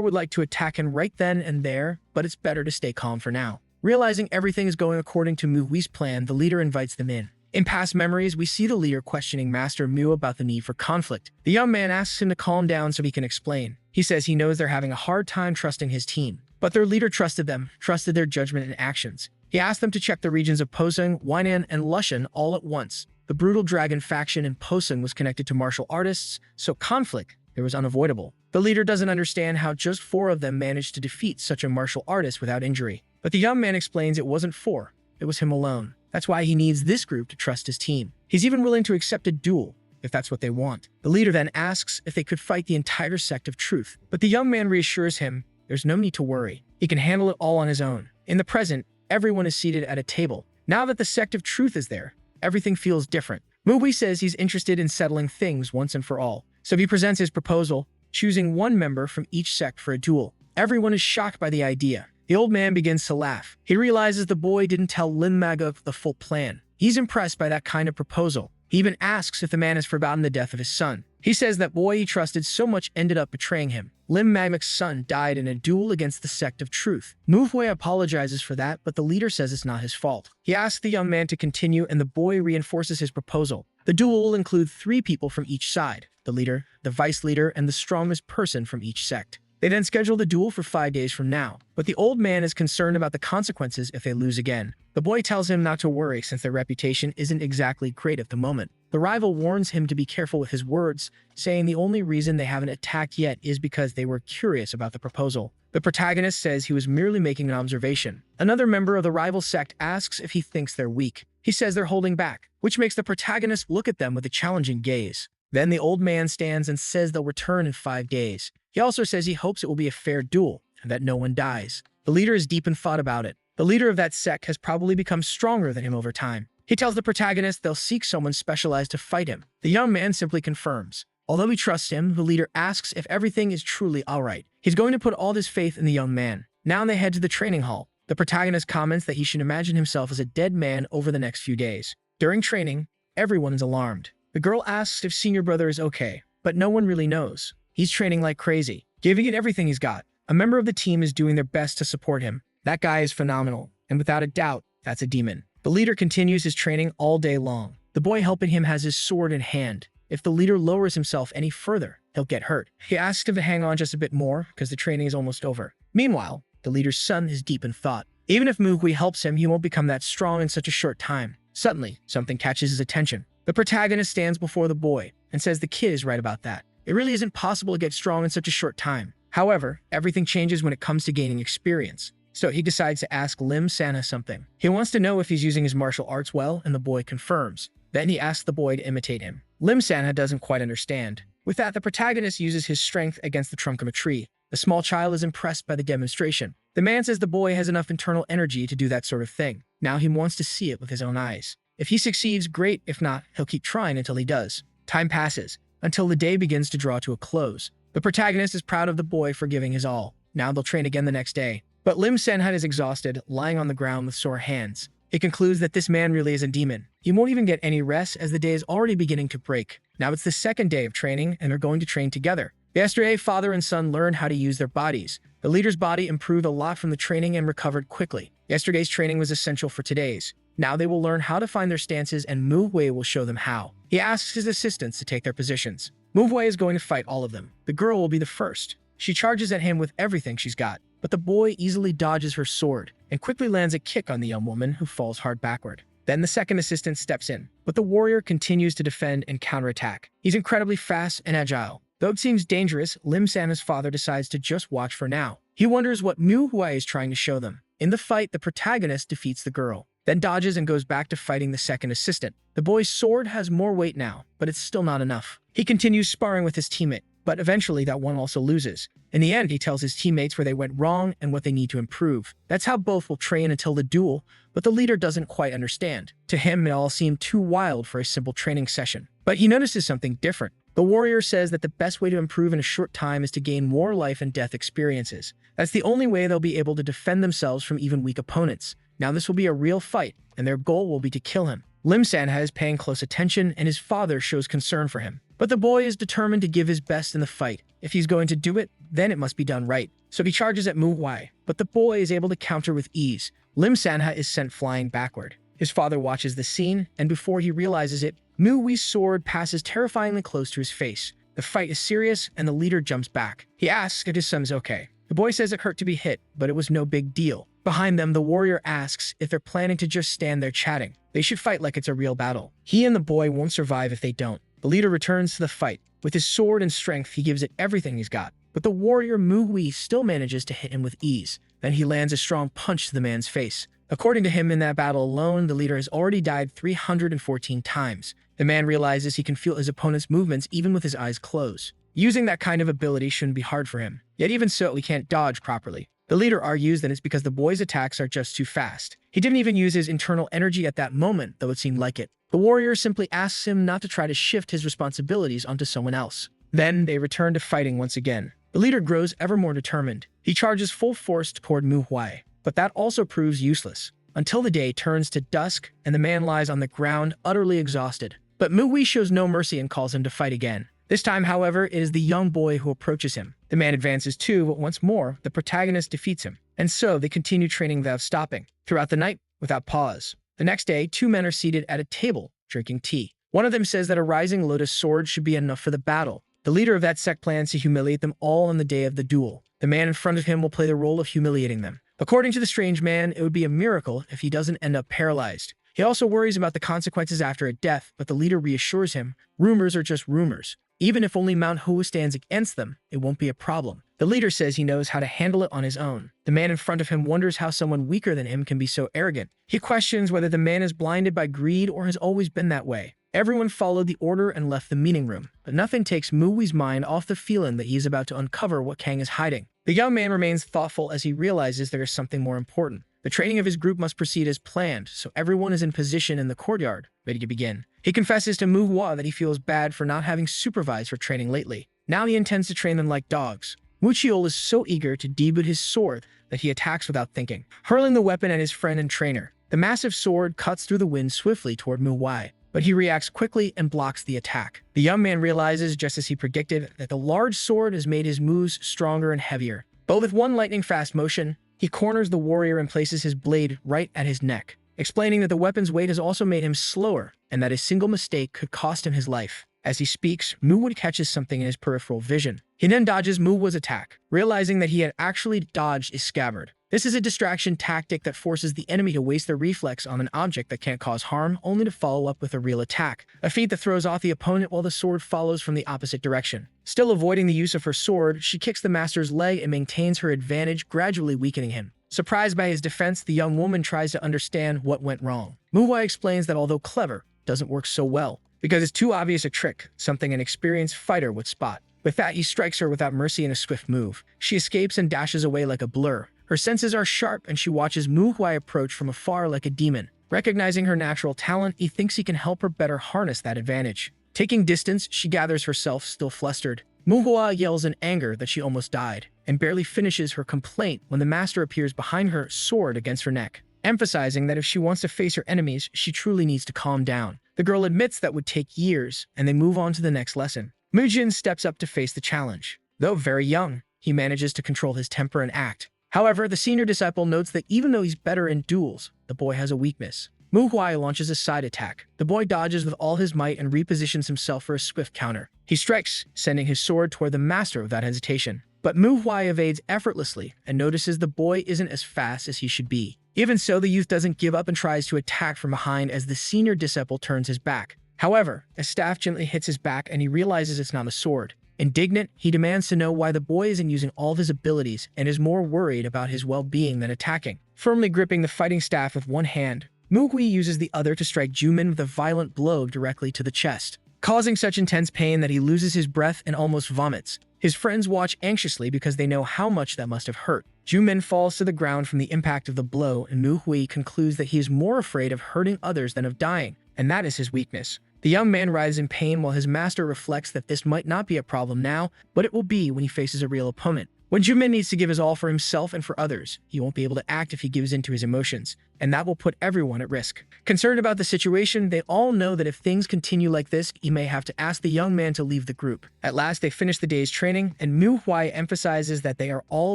would like to attack him right then and there, but it's better to stay calm for now. Realizing everything is going according to Manhwa's plan, the leader invites them in. In past memories, we see the leader questioning Master Manhwa about the need for conflict. The young man asks him to calm down so he can explain. He says he knows they're having a hard time trusting his team, but their leader trusted them, trusted their judgment and actions. He asked them to check the regions of Posung, Weinan, and Lushan all at once. The brutal dragon faction in Posung was connected to martial artists, so conflict there was unavoidable. The leader doesn't understand how just 4 of them managed to defeat such a martial artist without injury. But the young man explains it wasn't 4, it was him alone. That's why he needs this group to trust his team. He's even willing to accept a duel, if that's what they want. The leader then asks if they could fight the entire sect of truth. But the young man reassures him there's no need to worry. He can handle it all on his own. In the present, everyone is seated at a table. Now that the sect of truth is there, everything feels different. Manhwa says he's interested in settling things once and for all. So he presents his proposal, choosing one member from each sect for a duel. Everyone is shocked by the idea. The old man begins to laugh. He realizes the boy didn't tell Manga the full plan. He's impressed by that kind of proposal. He even asks if the man has forgotten the death of his son. He says that boy he trusted so much ended up betraying him. Magac's son died in a duel against the sect of truth. Manhwa apologizes for that, but the leader says it's not his fault. He asks the young man to continue, and the boy reinforces his proposal. The duel will include 3 people from each side: the leader, the vice leader, and the strongest person from each sect. They then schedule the duel for 5 days from now, but the old man is concerned about the consequences if they lose again. The boy tells him not to worry since their reputation isn't exactly great at the moment. The rival warns him to be careful with his words, saying the only reason they haven't attacked yet is because they were curious about the proposal. The protagonist says he was merely making an observation. Another member of the rival sect asks if he thinks they're weak. He says they're holding back, which makes the protagonist look at them with a challenging gaze. Then the old man stands and says they'll return in 5 days. He also says he hopes it will be a fair duel and that no one dies. The leader is deep in thought about it. The leader of that sect has probably become stronger than him over time. He tells the protagonist they'll seek someone specialized to fight him. The young man simply confirms. Although he trusts him, the leader asks if everything is truly alright. He's going to put all his faith in the young man. Now they head to the training hall. The protagonist comments that he should imagine himself as a dead man over the next few days. During training, everyone is alarmed. The girl asks if senior brother is okay, but no one really knows. He's training like crazy, giving it everything he's got. A member of the team is doing their best to support him. That guy is phenomenal, and without a doubt, that's a demon. The leader continues his training all day long. The boy helping him has his sword in hand. If the leader lowers himself any further, he'll get hurt. He asks him to hang on just a bit more because the training is almost over. Meanwhile, the leader's son is deep in thought. Even if Manhwa helps him, he won't become that strong in such a short time. Suddenly, something catches his attention. The protagonist stands before the boy and says the kid is right about that. It really isn't possible to get strong in such a short time. However, everything changes when it comes to gaining experience. So he decides to ask Sana something. He wants to know if he's using his martial arts well, and the boy confirms. Then he asks the boy to imitate him. Sana doesn't quite understand. With that, the protagonist uses his strength against the trunk of a tree. The small child is impressed by the demonstration. The man says the boy has enough internal energy to do that sort of thing. Now he wants to see it with his own eyes. If he succeeds, great. If not, he'll keep trying until he does. Time passes, until the day begins to draw to a close. The protagonist is proud of the boy for giving his all. Now they'll train again the next day. But Senhut is exhausted, lying on the ground with sore hands. It concludes that this man really is a demon. He won't even get any rest as the day is already beginning to break. Now it's the second day of training, and they're going to train together. Yesterday, father and son learned how to use their bodies. The leader's body improved a lot from the training and recovered quickly. Yesterday's training was essential for today's. Now they will learn how to find their stances, and Manhwa will show them how. He asks his assistants to take their positions. Manhwa is going to fight all of them. The girl will be the first. She charges at him with everything she's got, but the boy easily dodges her sword and quickly lands a kick on the young woman, who falls hard backward. Then the second assistant steps in, but the warrior continues to defend and counterattack. He's incredibly fast and agile. Though it seems dangerous, Sana's father decides to just watch for now. He wonders what Manhwa is trying to show them. In the fight, the protagonist defeats the girl, then dodges and goes back to fighting the second assistant. The boy's sword has more weight now, but it's still not enough. He continues sparring with his teammate, but eventually that one also loses. In the end, he tells his teammates where they went wrong and what they need to improve. That's how both will train until the duel, but the leader doesn't quite understand. To him, it all seemed too wild for a simple training session. But he notices something different. The warrior says that the best way to improve in a short time is to gain more life and death experiences. That's the only way they'll be able to defend themselves from even weak opponents. Now this will be a real fight, and their goal will be to kill him. Lim Sanha is paying close attention, and his father shows concern for him. But the boy is determined to give his best in the fight. If he's going to do it, then it must be done right. So he charges at Mu Huai, but the boy is able to counter with ease. Lim Sanha is sent flying backward. His father watches the scene, and before he realizes it, Mu Hui's sword passes terrifyingly close to his face. The fight is serious, and the leader jumps back. He asks if his son is okay. The boy says it hurt to be hit, but it was no big deal. Behind them, the warrior asks if they're planning to just stand there chatting. They should fight like it's a real battle. He and the boy won't survive if they don't. The leader returns to the fight. With his sword and strength, he gives it everything he's got. But the warrior Mu Hui still manages to hit him with ease. Then he lands a strong punch to the man's face. According to him, in that battle alone, the leader has already died 314 times. The man realizes he can feel his opponent's movements even with his eyes closed. Using that kind of ability shouldn't be hard for him. Yet even so, he can't dodge properly. The leader argues that it's because the boy's attacks are just too fast. He didn't even use his internal energy at that moment, though it seemed like it. The warrior simply asks him not to try to shift his responsibilities onto someone else. Then they return to fighting once again. The leader grows ever more determined. He charges full force toward Mu Huai, but that also proves useless. Until the day turns to dusk and the man lies on the ground, utterly exhausted. But Mu Hui shows no mercy and calls him to fight again. This time, however, it is the young boy who approaches him. The man advances too, but once more, the protagonist defeats him. And so they continue training without stopping, throughout the night, without pause. The next day, two men are seated at a table, drinking tea. One of them says that a rising lotus sword should be enough for the battle. The leader of that sect plans to humiliate them all on the day of the duel. The man in front of him will play the role of humiliating them. According to the strange man, it would be a miracle if he doesn't end up paralyzed. He also worries about the consequences after a death, but the leader reassures him, rumors are just rumors. Even if only Manhwa stands against them, it won't be a problem. The leader says he knows how to handle it on his own. The man in front of him wonders how someone weaker than him can be so arrogant. He questions whether the man is blinded by greed or has always been that way. Everyone followed the order and left the meeting room, but nothing takes Mu Hui's mind off the feeling that he is about to uncover what Kang is hiding. The young man remains thoughtful as he realizes there is something more important. The training of his group must proceed as planned, so everyone is in position in the courtyard, ready to begin. He confesses to Mu Hua that he feels bad for not having supervised for training lately. Now he intends to train them like dogs. Mu Chiol is so eager to debut his sword that he attacks without thinking, hurling the weapon at his friend and trainer. The massive sword cuts through the wind swiftly toward Mu Huai, but he reacts quickly and blocks the attack. The young man realizes, just as he predicted, that the large sword has made his moves stronger and heavier. But with one lightning-fast motion, he corners the warrior and places his blade right at his neck, explaining that the weapon's weight has also made him slower and that a single mistake could cost him his life. As he speaks, Mu Hui catches something in his peripheral vision. He then dodges Mu Hua's attack, realizing that he had actually dodged his scabbard. This is a distraction tactic that forces the enemy to waste their reflex on an object that can't cause harm, only to follow up with a real attack, a feat that throws off the opponent while the sword follows from the opposite direction. Still avoiding the use of her sword, she kicks the master's leg and maintains her advantage, gradually weakening him. Surprised by his defense, the young woman tries to understand what went wrong. Mu Huai explains that although clever, doesn't work so well, because it's too obvious a trick, something an experienced fighter would spot. With that, he strikes her without mercy in a swift move. She escapes and dashes away like a blur. Her senses are sharp, and she watches Mu Huai approach from afar like a demon. Recognizing her natural talent, he thinks he can help her better harness that advantage. Taking distance, she gathers herself, still flustered. Mu Huai yells in anger that she almost died, and barely finishes her complaint when the master appears behind her, sword against her neck, emphasizing that if she wants to face her enemies, she truly needs to calm down. The girl admits that would take years, and they move on to the next lesson. Mu Jin steps up to face the challenge. Though very young, he manages to control his temper and act. However, the senior disciple notes that even though he's better in duels, the boy has a weakness. Mu Huai launches a side attack. The boy dodges with all his might and repositions himself for a swift counter. He strikes, sending his sword toward the master without hesitation. But Mu Huai evades effortlessly and notices the boy isn't as fast as he should be. Even so, the youth doesn't give up and tries to attack from behind as the senior disciple turns his back. However, a staff gently hits his back and he realizes it's not a sword. Indignant, he demands to know why the boy isn't using all of his abilities and is more worried about his well-being than attacking. Firmly gripping the fighting staff with one hand, Mu Hui uses the other to strike Jumin with a violent blow directly to the chest. causing such intense pain that he loses his breath and almost vomits. His friends watch anxiously because they know how much that must have hurt. Jumin falls to the ground from the impact of the blow, and Mu-hui concludes that he is more afraid of hurting others than of dying, and that is his weakness. The young man writhes in pain while his master reflects that this might not be a problem now, but it will be when he faces a real opponent. When Jumin needs to give his all for himself and for others, he won't be able to act if he gives in to his emotions, and that will put everyone at risk. Concerned about the situation, they all know that if things continue like this, he may have to ask the young man to leave the group. At last, they finish the day's training, and Mu-hui emphasizes that they are all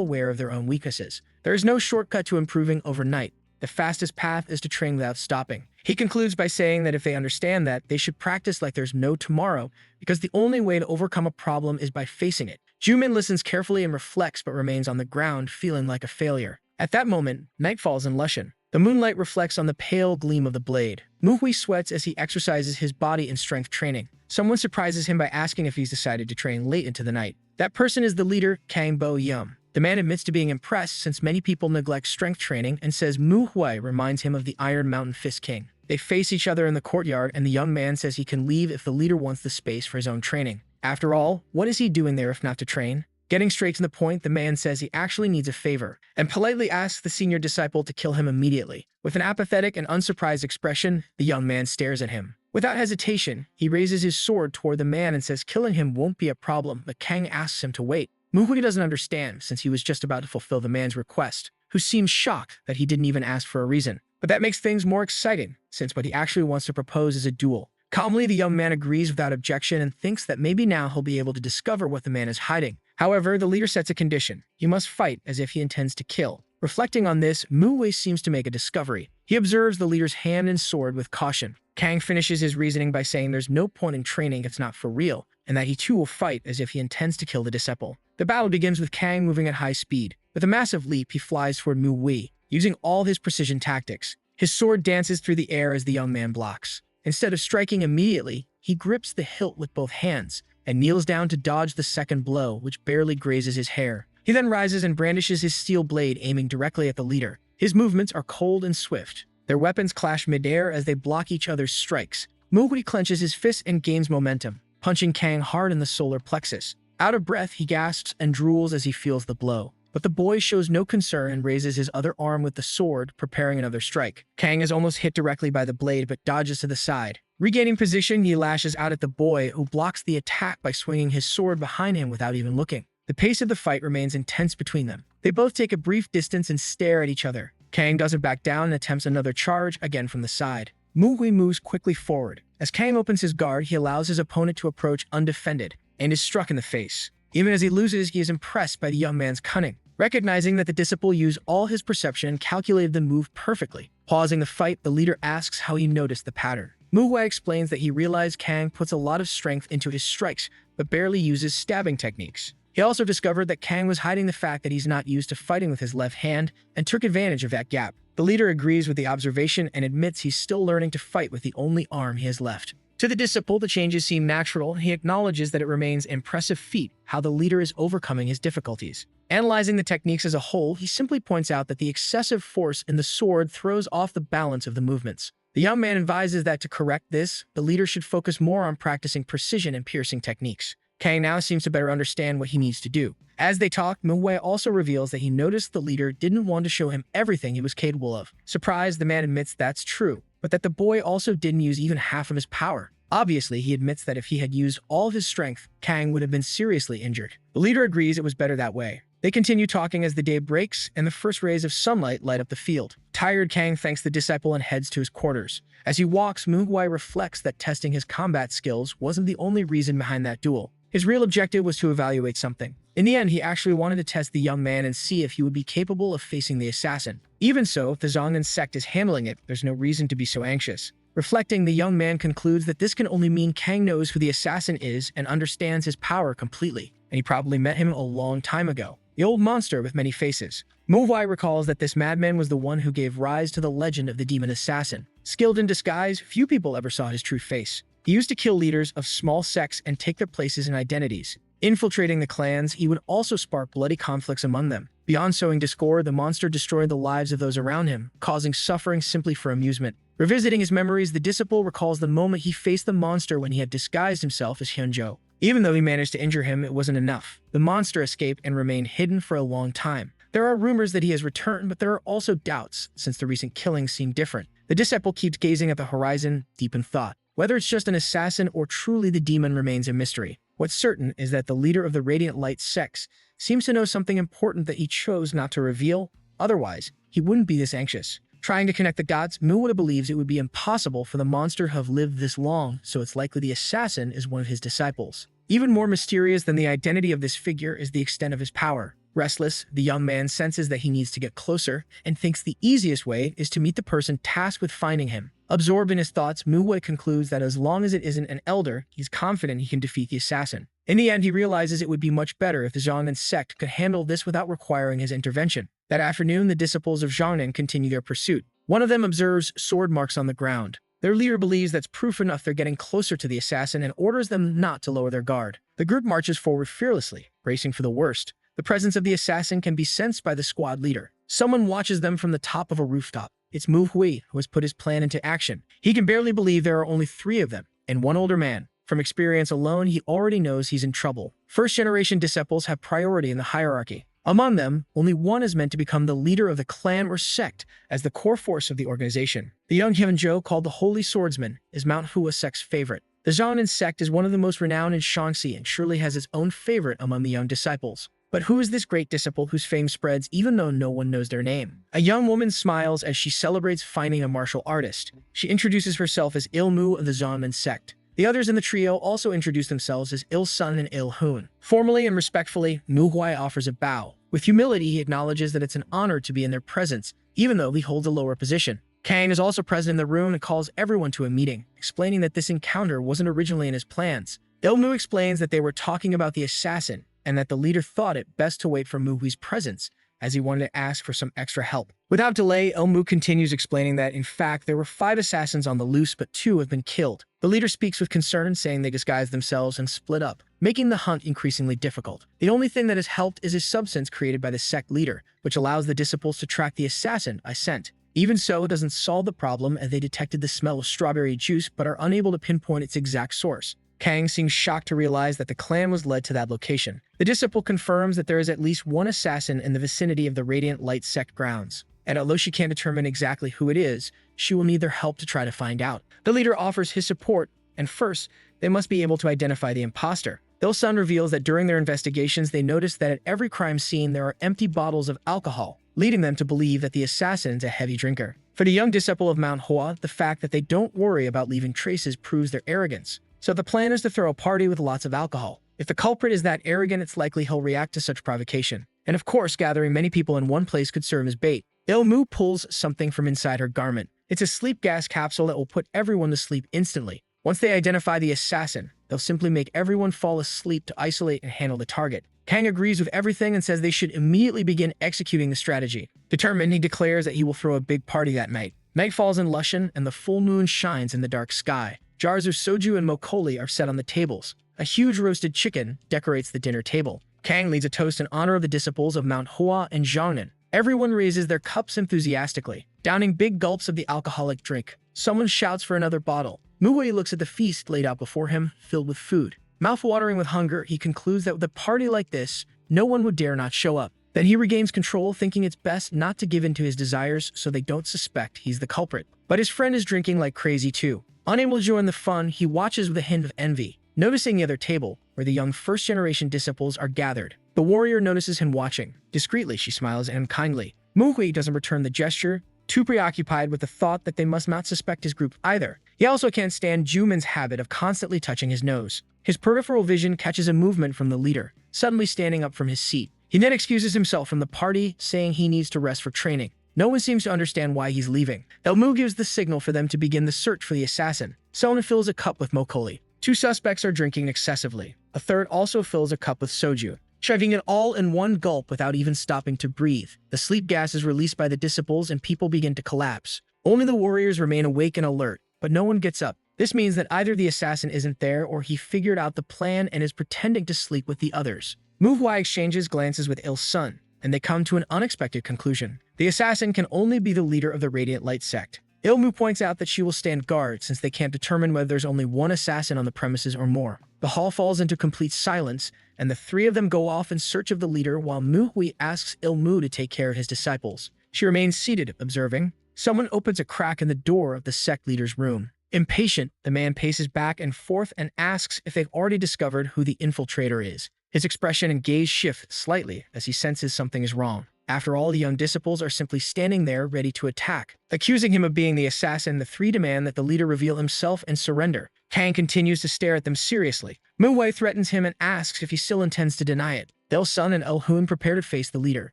aware of their own weaknesses. There is no shortcut to improving overnight. The fastest path is to train without stopping. He concludes by saying that if they understand that, they should practice like there's no tomorrow, because the only way to overcome a problem is by facing it. Jumin listens carefully and reflects, but remains on the ground, feeling like a failure. At that moment, night falls in Lushan. The moonlight reflects on the pale gleam of the blade. Mu-hui sweats as he exercises his body in strength training. Someone surprises him by asking if he's decided to train late into the night. That person is the leader, Kang Bo-yum. The man admits to being impressed since many people neglect strength training and says Mu-hui reminds him of the Iron Mountain Fist King. They face each other in the courtyard, and the young man says he can leave if the leader wants the space for his own training. After all, what is he doing there if not to train? Getting straight to the point, the man says he actually needs a favor, and politely asks the senior disciple to kill him immediately. With an apathetic and unsurprised expression, the young man stares at him. Without hesitation, he raises his sword toward the man and says killing him won't be a problem, but Kang asks him to wait. Mu-hui doesn't understand, since he was just about to fulfill the man's request, who seems shocked that he didn't even ask for a reason. But that makes things more exciting, since what he actually wants to propose is a duel. Calmly, the young man agrees without objection and thinks that maybe now he'll be able to discover what the man is hiding. However, the leader sets a condition. You must fight as if he intends to kill. Reflecting on this, Mu-hui seems to make a discovery. He observes the leader's hand and sword with caution. Kang finishes his reasoning by saying there's no point in training if it's not for real, and that he too will fight as if he intends to kill the disciple. The battle begins with Kang moving at high speed. With a massive leap, he flies toward Mu-hui, using all his precision tactics. His sword dances through the air as the young man blocks. Instead of striking immediately, he grips the hilt with both hands and kneels down to dodge the second blow, which barely grazes his hair. He then rises and brandishes his steel blade, aiming directly at the leader. His movements are cold and swift. Their weapons clash midair as they block each other's strikes. Mu-hui clenches his fist and gains momentum, punching Kang hard in the solar plexus. Out of breath, he gasps and drools as he feels the blow. But the boy shows no concern and raises his other arm with the sword, preparing another strike. Kang is almost hit directly by the blade, but dodges to the side. Regaining position, he lashes out at the boy, who blocks the attack by swinging his sword behind him without even looking. The pace of the fight remains intense between them. They both take a brief distance and stare at each other. Kang doesn't back down and attempts another charge, again from the side. Mu-hui moves quickly forward. As Kang opens his guard, he allows his opponent to approach undefended, and is struck in the face. Even as he loses, he is impressed by the young man's cunning. Recognizing that the disciple used all his perception and calculated the move perfectly. Pausing the fight, the leader asks how he noticed the pattern. Mu-hui explains that he realized Kang puts a lot of strength into his strikes, but barely uses stabbing techniques. He also discovered that Kang was hiding the fact that he's not used to fighting with his left hand, and took advantage of that gap. The leader agrees with the observation and admits he's still learning to fight with the only arm he has left. To the disciple, the changes seem natural, and he acknowledges that it remains an impressive feat how the leader is overcoming his difficulties. Analyzing the techniques as a whole, he simply points out that the excessive force in the sword throws off the balance of the movements. The young man advises that to correct this, the leader should focus more on practicing precision and piercing techniques. Kang now seems to better understand what he needs to do. As they talk, Mu-hui also reveals that he noticed the leader didn't want to show him everything he was capable of. Surprised, the man admits that's true, but that the boy also didn't use even half of his power. Obviously, he admits that if he had used all of his strength, Kang would have been seriously injured. The leader agrees it was better that way. They continue talking as the day breaks, and the first rays of sunlight light up the field. Tired, Kang thanks the disciple and heads to his quarters. As he walks, Mu-hui reflects that testing his combat skills wasn't the only reason behind that duel. His real objective was to evaluate something. In the end, he actually wanted to test the young man and see if he would be capable of facing the assassin. Even so, if the Zhongnan sect is handling it, there's no reason to be so anxious. Reflecting, the young man concludes that this can only mean Kang knows who the assassin is and understands his power completely, and he probably met him a long time ago. The old monster with many faces. Mu-hui recalls that this madman was the one who gave rise to the legend of the demon assassin. Skilled in disguise, few people ever saw his true face. He used to kill leaders of small sects and take their places and identities. Infiltrating the clans, he would also spark bloody conflicts among them. Beyond sowing discord, the monster destroyed the lives of those around him, causing suffering simply for amusement. Revisiting his memories, the disciple recalls the moment he faced the monster when he had disguised himself as Hyunjo. Even though he managed to injure him, it wasn't enough. The monster escaped and remained hidden for a long time. There are rumors that he has returned, but there are also doubts, since the recent killings seem different. The disciple keeps gazing at the horizon, deep in thought. Whether it's just an assassin or truly the demon remains a mystery. What's certain is that the leader of the Radiant Light sect seems to know something important that he chose not to reveal. Otherwise, he wouldn't be this anxious. Trying to connect the dots, Manhwa believes it would be impossible for the monster to have lived this long, so it's likely the assassin is one of his disciples. Even more mysterious than the identity of this figure is the extent of his power. Restless, the young man senses that he needs to get closer and thinks the easiest way is to meet the person tasked with finding him. Absorbed in his thoughts, Manhwa concludes that as long as it isn't an elder, he's confident he can defeat the assassin. In the end, he realizes it would be much better if the Xiongnan sect could handle this without requiring his intervention. That afternoon, the disciples of Xiongnan continue their pursuit. One of them observes sword marks on the ground. Their leader believes that's proof enough they're getting closer to the assassin and orders them not to lower their guard. The group marches forward fearlessly, bracing for the worst. The presence of the assassin can be sensed by the squad leader. Someone watches them from the top of a rooftop. It's Manhwa, who has put his plan into action. He can barely believe there are only 3 of them, and one older man. From experience alone, he already knows he's in trouble. First-generation disciples have priority in the hierarchy. Among them, only one is meant to become the leader of the clan or sect as the core force of the organization. The young Hyunjo, called the Holy Swordsman, is Manhwa sect's favorite. The Xiongnan sect is one of the most renowned in Shaanxi and surely has its own favorite among the young disciples. But who is this great disciple whose fame spreads even though no one knows their name? A young woman smiles as she celebrates finding a martial artist. She introduces herself as Ilmu of the Xiongnan sect. The others in the trio also introduce themselves as Il-sun and Il-hun. Formally and respectfully, Manhwa offers a bow. With humility, he acknowledges that it's an honor to be in their presence, even though he holds a lower position. Kang is also present in the room and calls everyone to a meeting, explaining that this encounter wasn't originally in his plans. Ilmu explains that they were talking about the assassin, and that the leader thought it best to wait for Manhwa's presence, as he wanted to ask for some extra help. Without delay, Ilmu continues explaining that, in fact, there were 5 assassins on the loose, but 2 have been killed. The leader speaks with concern, saying they disguised themselves and split up, making the hunt increasingly difficult. The only thing that has helped is a substance created by the sect leader, which allows the disciples to track the assassin by scent. Even so, it doesn't solve the problem, as they detected the smell of strawberry juice but are unable to pinpoint its exact source. Kang seems shocked to realize that the clan was led to that location. The disciple confirms that there is at least one assassin in the vicinity of the Radiant Light sect grounds, and although she can't determine exactly who it is, she will need their help to try to find out. The leader offers his support, and first, they must be able to identify the imposter. Il-sun reveals that during their investigations, they noticed that at every crime scene there are empty bottles of alcohol, leading them to believe that the assassin is a heavy drinker. For the young disciple of Manhwa, the fact that they don't worry about leaving traces proves their arrogance. So the plan is to throw a party with lots of alcohol. If the culprit is that arrogant, it's likely he'll react to such provocation. And of course, gathering many people in one place could serve as bait. Ilmu pulls something from inside her garment. It's a sleep gas capsule that will put everyone to sleep instantly. Once they identify the assassin, they'll simply make everyone fall asleep to isolate and handle the target. Kang agrees with everything and says they should immediately begin executing the strategy. Determined, he declares that he will throw a big party that night. Night falls in Lushan, and the full moon shines in the dark sky. Jars of soju and mokoli are set on the tables. A huge roasted chicken decorates the dinner table. Kang leads a toast in honor of the disciples of Manhwa and Xiongnan. Everyone raises their cups enthusiastically, downing big gulps of the alcoholic drink. Someone shouts for another bottle. Manhwa looks at the feast laid out before him, filled with food. Mouth-watering with hunger, he concludes that with a party like this, no one would dare not show up. Then he regains control, thinking it's best not to give in to his desires so they don't suspect he's the culprit. But his friend is drinking like crazy too. Unable to join the fun, he watches with a hint of envy. Noticing the other table, where the young first-generation disciples are gathered, the warrior notices him watching. Discreetly, she smiles at him kindly. Manhwa doesn't return the gesture, too preoccupied with the thought that they must not suspect his group either. He also can't stand Jumin's habit of constantly touching his nose. His peripheral vision catches a movement from the leader, suddenly standing up from his seat. He then excuses himself from the party, saying he needs to rest for training. No one seems to understand why he's leaving. Ilmu gives the signal for them to begin the search for the assassin. Someone fills a cup with mokoli. 2 suspects are drinking excessively. A third also fills a cup with soju, shoving it all in one gulp without even stopping to breathe. The sleep gas is released by the disciples and people begin to collapse. Only the warriors remain awake and alert, but no one gets up. This means that either the assassin isn't there or he figured out the plan and is pretending to sleep with the others. Manhwa exchanges glances with Il-sun, and they come to an unexpected conclusion. The assassin can only be the leader of the Radiant Light sect. Ilmu points out that she will stand guard since they can't determine whether there's only one assassin on the premises or more. The hall falls into complete silence, and the three of them go off in search of the leader while Muhui asks Ilmu to take care of his disciples. She remains seated, observing. Someone opens a crack in the door of the sect leader's room. Impatient, the man paces back and forth and asks if they've already discovered who the infiltrator is. His expression and gaze shift slightly as he senses something is wrong. After all, the young disciples are simply standing there ready to attack. Accusing him of being the assassin, the three demand that the leader reveal himself and surrender. Kang continues to stare at them seriously. Muwei threatens him and asks if he still intends to deny it. Il-sun and Il-hun prepare to face the leader.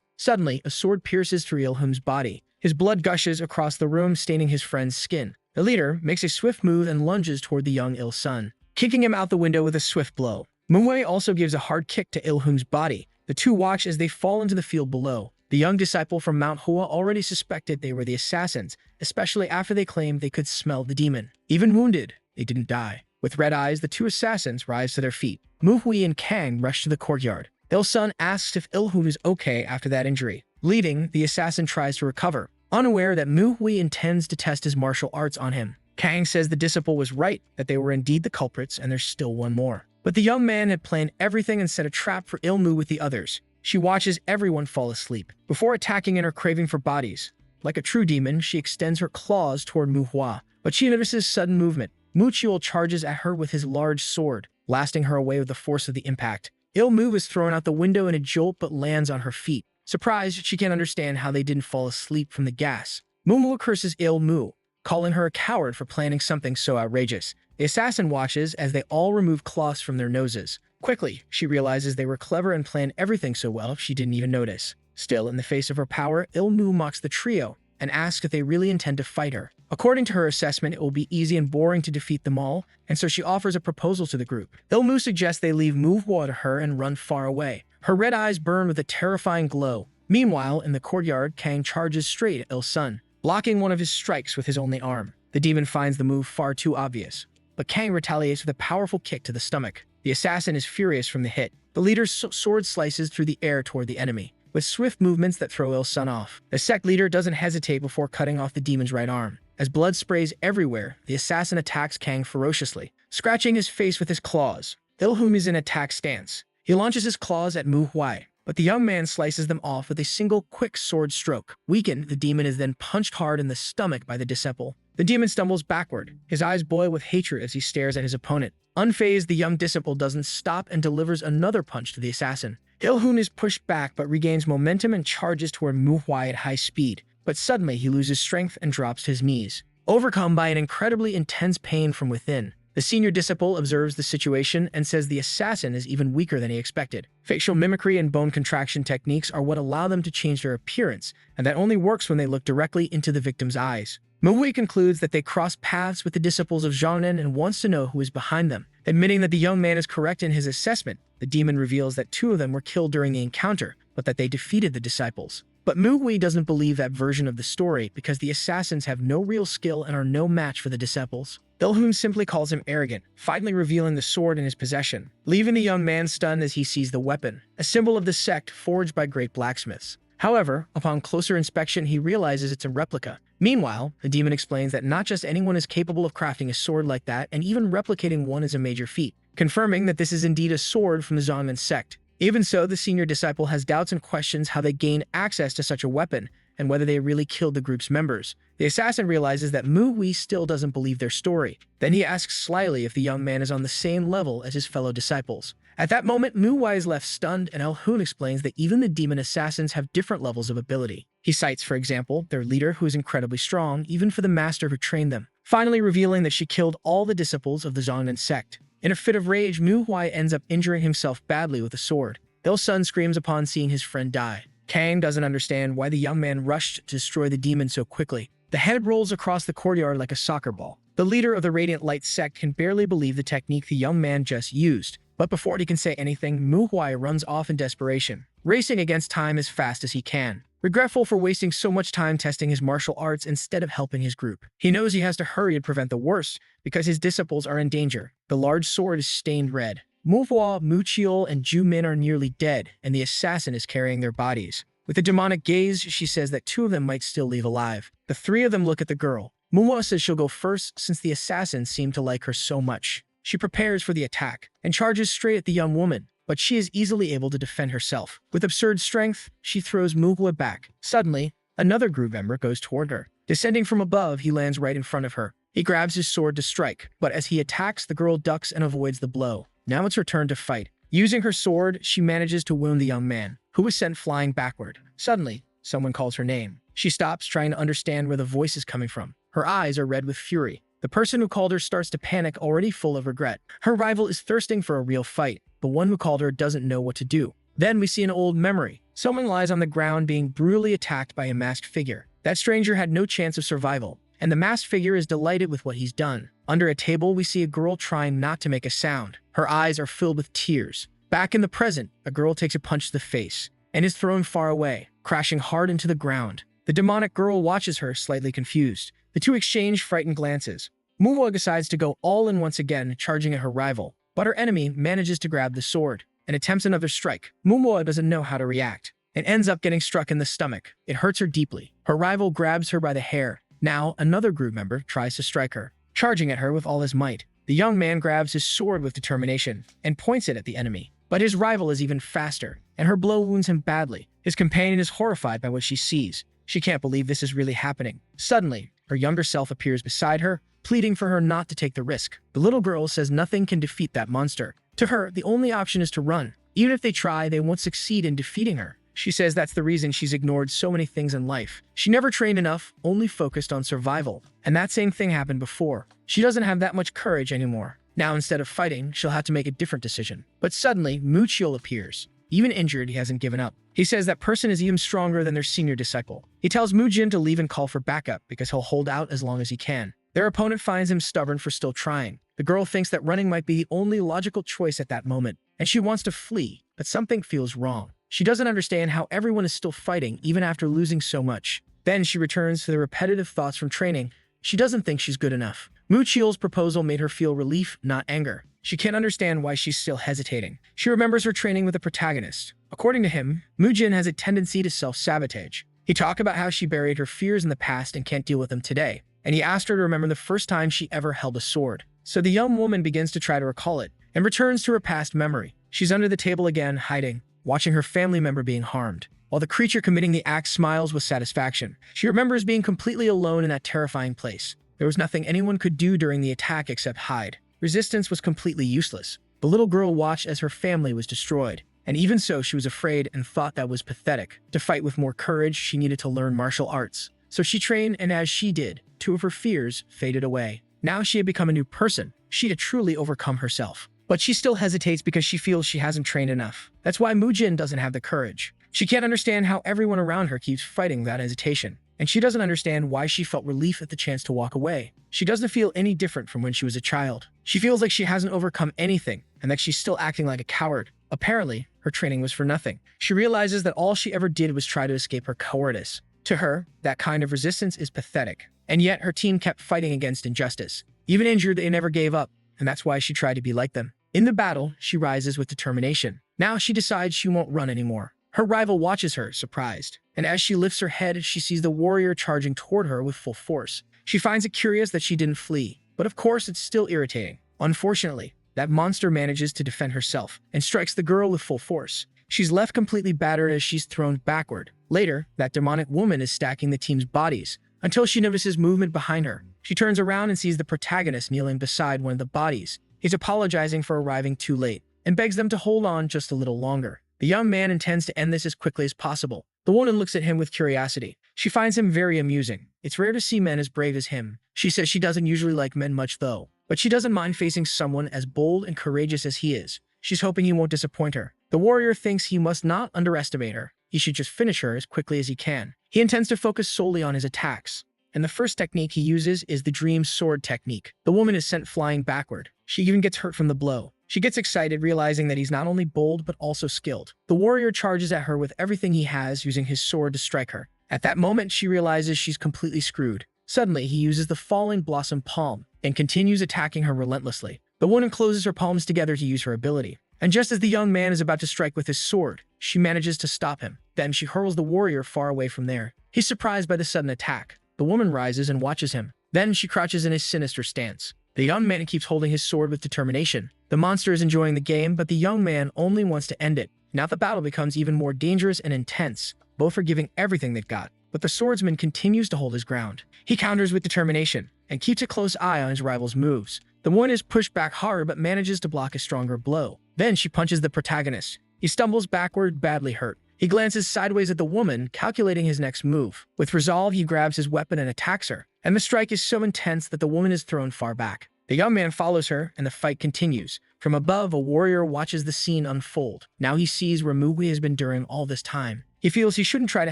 Suddenly, a sword pierces through Il-hun's body. His blood gushes across the room, staining his friend's skin. The leader makes a swift move and lunges toward the young Il-sun, kicking him out the window with a swift blow. Muwei also gives a hard kick to Il-hun's body. The two watch as they fall into the field below. The young disciple from Mount Hua already suspected they were the assassins, especially after they claimed they could smell the demon. Even wounded, they didn't die. With red eyes, the two assassins rise to their feet. Muhui and Kang rush to the courtyard. Il-sun asks if Il-hun is okay after that injury. Bleeding, the assassin tries to recover, unaware that Muhui intends to test his martial arts on him. Kang says the disciple was right, that they were indeed the culprits and there's still one more. But the young man had planned everything and set a trap for Ilmu with the others. She watches everyone fall asleep, before attacking in her craving for bodies. Like a true demon, she extends her claws toward Muhua, but she notices sudden movement. Muchiol charges at her with his large sword, blasting her away with the force of the impact. Ilmu is thrown out the window in a jolt but lands on her feet. Surprised, she can't understand how they didn't fall asleep from the gas. Mumu curses Ilmu, calling her a coward for planning something so outrageous. The assassin watches as they all remove cloths from their noses. Quickly, she realizes they were clever and planned everything so well she didn't even notice. Still, in the face of her power, Ilmu mocks the trio and asks if they really intend to fight her. According to her assessment, it will be easy and boring to defeat them all, and so she offers a proposal to the group. Ilmu suggests they leave Muhua to her and run far away. Her red eyes burn with a terrifying glow. Meanwhile, in the courtyard, Kang charges straight at Il-sun, blocking one of his strikes with his only arm. The demon finds the move far too obvious, but Kang retaliates with a powerful kick to the stomach. The assassin is furious from the hit. The leader's sword slices through the air toward the enemy, with swift movements that throw Il-sun off. The sect leader doesn't hesitate before cutting off the demon's right arm. As blood sprays everywhere, the assassin attacks Kang ferociously, scratching his face with his claws. Il-hun is in attack stance. He launches his claws at Mu Huai, but the young man slices them off with a single quick sword stroke. Weakened, the demon is then punched hard in the stomach by the disciple. The demon stumbles backward. His eyes boil with hatred as he stares at his opponent. Unfazed, the young disciple doesn't stop and delivers another punch to the assassin. Il-hun is pushed back but regains momentum and charges toward Mu Huai at high speed. But suddenly he loses strength and drops to his knees, overcome by an incredibly intense pain from within. The senior disciple observes the situation and says the assassin is even weaker than he expected. Facial mimicry and bone contraction techniques are what allow them to change their appearance, and that only works when they look directly into the victim's eyes. Muhui concludes that they cross paths with the disciples of Zhongnan and wants to know who is behind them. Admitting that the young man is correct in his assessment, the demon reveals that two of them were killed during the encounter, but that they defeated the disciples. But Muhui doesn't believe that version of the story because the assassins have no real skill and are no match for the disciples. Il-hun simply calls him arrogant, finally revealing the sword in his possession, leaving the young man stunned as he sees the weapon, a symbol of the sect forged by great blacksmiths. However, upon closer inspection, he realizes it's a replica. Meanwhile, the demon explains that not just anyone is capable of crafting a sword like that, and even replicating one is a major feat, confirming that this is indeed a sword from the Zhongnan sect. Even so, the senior disciple has doubts and questions how they gained access to such a weapon, and whether they really killed the group's members. The assassin realizes that Muhui still doesn't believe their story. Then he asks slyly if the young man is on the same level as his fellow disciples. At that moment, Muhui is left stunned, and Il-hun explains that even the demon assassins have different levels of ability. He cites, for example, their leader, who is incredibly strong, even for the master who trained them, finally revealing that she killed all the disciples of the Zhongnan sect. In a fit of rage, Muhui ends up injuring himself badly with a sword. Il-sun screams upon seeing his friend die. Kang doesn't understand why the young man rushed to destroy the demon so quickly. The head rolls across the courtyard like a soccer ball. The leader of the Radiant Light sect can barely believe the technique the young man just used. But before he can say anything, Muhui runs off in desperation, racing against time as fast as he can, regretful for wasting so much time testing his martial arts instead of helping his group. He knows he has to hurry to prevent the worst, because his disciples are in danger. The large sword is stained red. Muhua, Muchiol, and Ju-min are nearly dead, and the assassin is carrying their bodies. With a demonic gaze, she says that two of them might still leave alive. The three of them look at the girl. Manhwa says she'll go first since the assassin seemed to like her so much. She prepares for the attack and charges straight at the young woman, but she is easily able to defend herself. With absurd strength, she throws Manhwa back. Suddenly, another group member goes toward her. Descending from above, he lands right in front of her. He grabs his sword to strike, but as he attacks, the girl ducks and avoids the blow. Now it's her turn to fight. Using her sword, she manages to wound the young man, who is sent flying backward. Suddenly, someone calls her name. She stops, trying to understand where the voice is coming from. Her eyes are red with fury. The person who called her starts to panic, already full of regret. Her rival is thirsting for a real fight. The one who called her doesn't know what to do. Then we see an old memory. Someone lies on the ground being brutally attacked by a masked figure. That stranger had no chance of survival, and the masked figure is delighted with what he's done. Under a table, we see a girl trying not to make a sound. Her eyes are filled with tears. Back in the present, a girl takes a punch to the face and is thrown far away, crashing hard into the ground. The demonic girl watches her, slightly confused. The two exchange frightened glances. Manhwa decides to go all in once again, charging at her rival, but her enemy manages to grab the sword and attempts another strike. Manhwa doesn't know how to react and ends up getting struck in the stomach. It hurts her deeply. Her rival grabs her by the hair. Now, another group member tries to strike her, charging at her with all his might. The young man grabs his sword with determination and points it at the enemy. But his rival is even faster, and her blow wounds him badly. His companion is horrified by what she sees. She can't believe this is really happening. Suddenly, her younger self appears beside her, pleading for her not to take the risk. The little girl says nothing can defeat that monster. To her, the only option is to run. Even if they try, they won't succeed in defeating her. She says that's the reason she's ignored so many things in life. She never trained enough, only focused on survival. And that same thing happened before. She doesn't have that much courage anymore. Now, instead of fighting, she'll have to make a different decision. But suddenly, Muchiel appears. Even injured, he hasn't given up. He says that person is even stronger than their senior disciple. He tells Mujin to leave and call for backup because he'll hold out as long as he can. Their opponent finds him stubborn for still trying. The girl thinks that running might be the only logical choice at that moment, and she wants to flee, but something feels wrong. She doesn't understand how everyone is still fighting even after losing so much. Then she returns to the repetitive thoughts from training. She doesn't think she's good enough. Muchiel's proposal made her feel relief, not anger. She can't understand why she's still hesitating. She remembers her training with the protagonist. According to him, Mujin has a tendency to self-sabotage. He talked about how she buried her fears in the past and can't deal with them today, and he asked her to remember the first time she ever held a sword. So the young woman begins to try to recall it, and returns to her past memory. She's under the table again, hiding, watching her family member being harmed, while the creature committing the act smiles with satisfaction. She remembers being completely alone in that terrifying place. There was nothing anyone could do during the attack except hide. Resistance was completely useless. The little girl watched as her family was destroyed, and even so, she was afraid and thought that was pathetic. To fight with more courage, she needed to learn martial arts. So she trained, and as she did, two of her fears faded away. Now she had become a new person. She had truly overcome herself. But she still hesitates because she feels she hasn't trained enough. That's why Mujin doesn't have the courage. She can't understand how everyone around her keeps fighting without hesitation. And she doesn't understand why she felt relief at the chance to walk away. She doesn't feel any different from when she was a child. She feels like she hasn't overcome anything, and that she's still acting like a coward. Apparently, her training was for nothing. She realizes that all she ever did was try to escape her cowardice. To her, that kind of resistance is pathetic. And yet, her team kept fighting against injustice. Even injured, they never gave up, and that's why she tried to be like them. In the battle, she rises with determination. Now she decides she won't run anymore. Her rival watches her, surprised, and as she lifts her head, she sees the warrior charging toward her with full force. She finds it curious that she didn't flee, but of course it's still irritating. Unfortunately, that monster manages to defend herself and strikes the girl with full force. She's left completely battered as she's thrown backward. Later, that demonic woman is stacking the team's bodies until she notices movement behind her. She turns around and sees the protagonist kneeling beside one of the bodies. He's apologizing for arriving too late and begs them to hold on just a little longer. The young man intends to end this as quickly as possible. The woman looks at him with curiosity. She finds him very amusing. It's rare to see men as brave as him. She says she doesn't usually like men much though, but she doesn't mind facing someone as bold and courageous as he is. She's hoping he won't disappoint her. The warrior thinks he must not underestimate her. He should just finish her as quickly as he can. He intends to focus solely on his attacks, and the first technique he uses is the dream sword technique. The woman is sent flying backward. She even gets hurt from the blow. She gets excited, realizing that he's not only bold, but also skilled. The warrior charges at her with everything he has, using his sword to strike her. At that moment, she realizes she's completely screwed. Suddenly, he uses the falling blossom palm and continues attacking her relentlessly. The woman closes her palms together to use her ability. And just as the young man is about to strike with his sword, she manages to stop him. Then she hurls the warrior far away from there. He's surprised by the sudden attack. The woman rises and watches him. Then she crouches in a sinister stance. The young man keeps holding his sword with determination. The monster is enjoying the game, but the young man only wants to end it. Now the battle becomes even more dangerous and intense. Both are giving everything they've got, but the swordsman continues to hold his ground. He counters with determination and keeps a close eye on his rival's moves. The woman is pushed back hard but manages to block a stronger blow. Then she punches the protagonist. He stumbles backward, badly hurt. He glances sideways at the woman, calculating his next move. With resolve, he grabs his weapon and attacks her, and the strike is so intense that the woman is thrown far back. The young man follows her, and the fight continues. From above, a warrior watches the scene unfold. Now he sees where Mugwe has been during all this time. He feels he shouldn't try to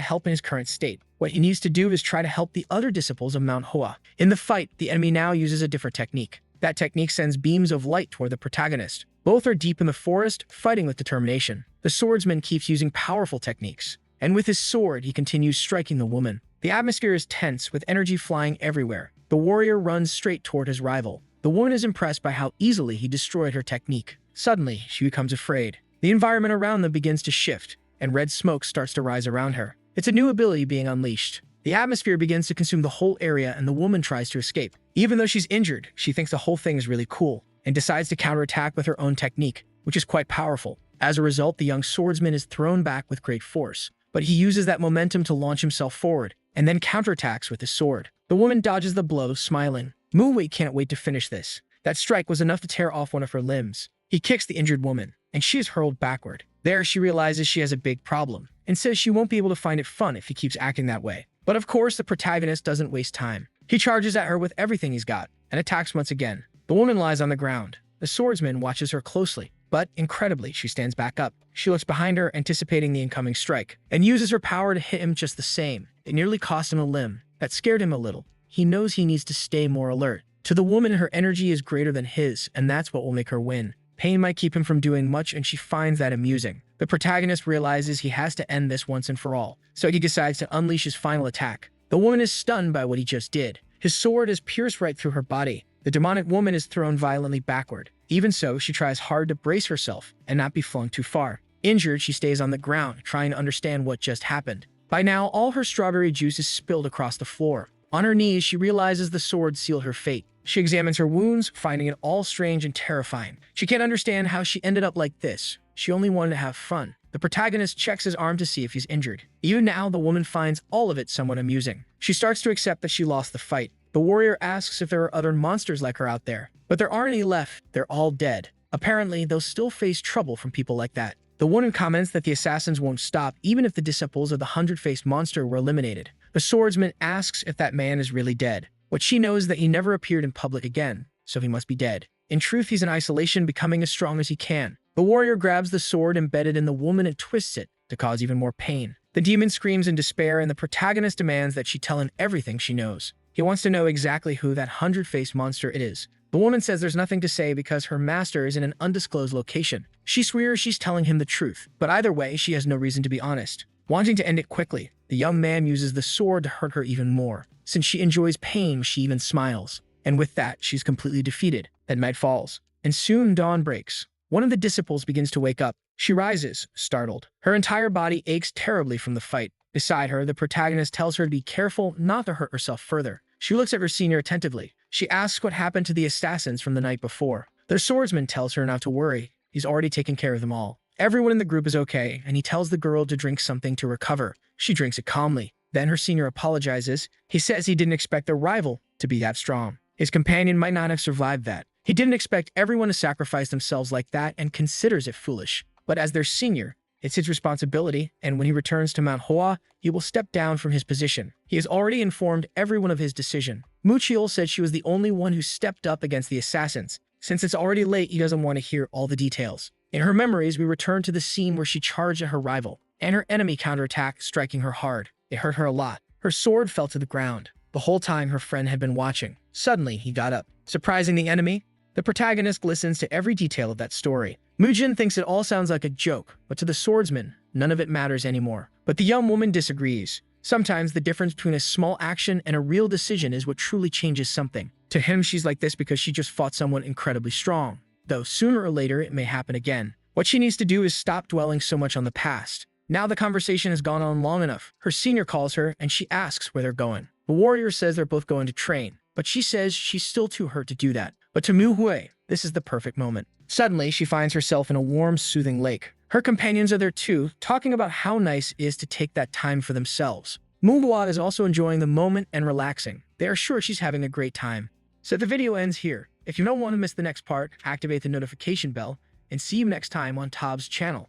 help in his current state. What he needs to do is try to help the other disciples of Manhwa. In the fight, the enemy now uses a different technique. That technique sends beams of light toward the protagonist. Both are deep in the forest, fighting with determination. The swordsman keeps using powerful techniques, and with his sword, he continues striking the woman. The atmosphere is tense, with energy flying everywhere. The warrior runs straight toward his rival. The woman is impressed by how easily he destroyed her technique. Suddenly, she becomes afraid. The environment around them begins to shift, and red smoke starts to rise around her. It's a new ability being unleashed. The atmosphere begins to consume the whole area, and the woman tries to escape. Even though she's injured, she thinks the whole thing is really cool, and decides to counterattack with her own technique, which is quite powerful. As a result, the young swordsman is thrown back with great force, but he uses that momentum to launch himself forward, and then counterattacks with his sword. The woman dodges the blow, smiling. Mugwe can't wait to finish this. That strike was enough to tear off one of her limbs. He kicks the injured woman, and she is hurled backward. There, she realizes she has a big problem, and says she won't be able to find it fun if he keeps acting that way. But of course, the protagonist doesn't waste time. He charges at her with everything he's got, and attacks once again. The woman lies on the ground. The swordsman watches her closely, but incredibly, she stands back up. She looks behind her, anticipating the incoming strike, and uses her power to hit him just the same. It nearly cost him a limb. That scared him a little. He knows he needs to stay more alert. To the woman, her energy is greater than his, and that's what will make her win. Pain might keep him from doing much, and she finds that amusing. The protagonist realizes he has to end this once and for all, so he decides to unleash his final attack. The woman is stunned by what he just did. His sword is pierced right through her body. The demonic woman is thrown violently backward. Even so, she tries hard to brace herself and not be flung too far. Injured, she stays on the ground, trying to understand what just happened. By now, all her strawberry juice is spilled across the floor. On her knees, she realizes the sword sealed her fate. She examines her wounds, finding it all strange and terrifying. She can't understand how she ended up like this. She only wanted to have fun. The protagonist checks his arm to see if he's injured. Even now, the woman finds all of it somewhat amusing. She starts to accept that she lost the fight. The warrior asks if there are other monsters like her out there, but there aren't any left. They're all dead. Apparently, they'll still face trouble from people like that. The woman comments that the assassins won't stop even if the disciples of the 100-faced monster were eliminated. The swordsman asks if that man is really dead. What she knows is that he never appeared in public again, so he must be dead. In truth, he's in isolation, becoming as strong as he can. The warrior grabs the sword embedded in the woman and twists it to cause even more pain. The demon screams in despair, and the protagonist demands that she tell him everything she knows. He wants to know exactly who that 100-faced monster it is. The woman says there's nothing to say because her master is in an undisclosed location. She swears she's telling him the truth, but either way, she has no reason to be honest. Wanting to end it quickly, the young man uses the sword to hurt her even more. Since she enjoys pain, she even smiles. And with that, she's completely defeated. Then night falls, and soon dawn breaks. One of the disciples begins to wake up. She rises, startled. Her entire body aches terribly from the fight. Beside her, the protagonist tells her to be careful not to hurt herself further. She looks at her senior attentively. She asks what happened to the assassins from the night before. Their swordsman tells her not to worry. He's already taken care of them all. Everyone in the group is okay, and he tells the girl to drink something to recover. She drinks it calmly. Then her senior apologizes. He says he didn't expect their rival to be that strong. His companion might not have survived that. He didn't expect everyone to sacrifice themselves like that and considers it foolish. But as their senior, it's his responsibility, and when he returns to Manhwa, he will step down from his position. He has already informed everyone of his decision. Muchiel said she was the only one who stepped up against the assassins. Since it's already late, he doesn't want to hear all the details. In her memories, we return to the scene where she charged at her rival, and her enemy counterattacked, striking her hard. It hurt her a lot. Her sword fell to the ground. The whole time her friend had been watching. Suddenly, he got up. Surprising the enemy? The protagonist listens to every detail of that story. Mujin thinks it all sounds like a joke, but to the swordsman, none of it matters anymore. But the young woman disagrees. Sometimes the difference between a small action and a real decision is what truly changes something. To him, she's like this because she just fought someone incredibly strong. Though sooner or later, it may happen again. What she needs to do is stop dwelling so much on the past. Now the conversation has gone on long enough. Her senior calls her, and she asks where they're going. The warrior says they're both going to train. but she says she's still too hurt to do that. But to Manhwa, this is the perfect moment. Suddenly, she finds herself in a warm, soothing lake. Her companions are there too, talking about how nice it is to take that time for themselves. Manhwa is also enjoying the moment and relaxing. They are sure she's having a great time. So the video ends here. If you don't want to miss the next part, activate the notification bell, and see you next time on Tob's channel.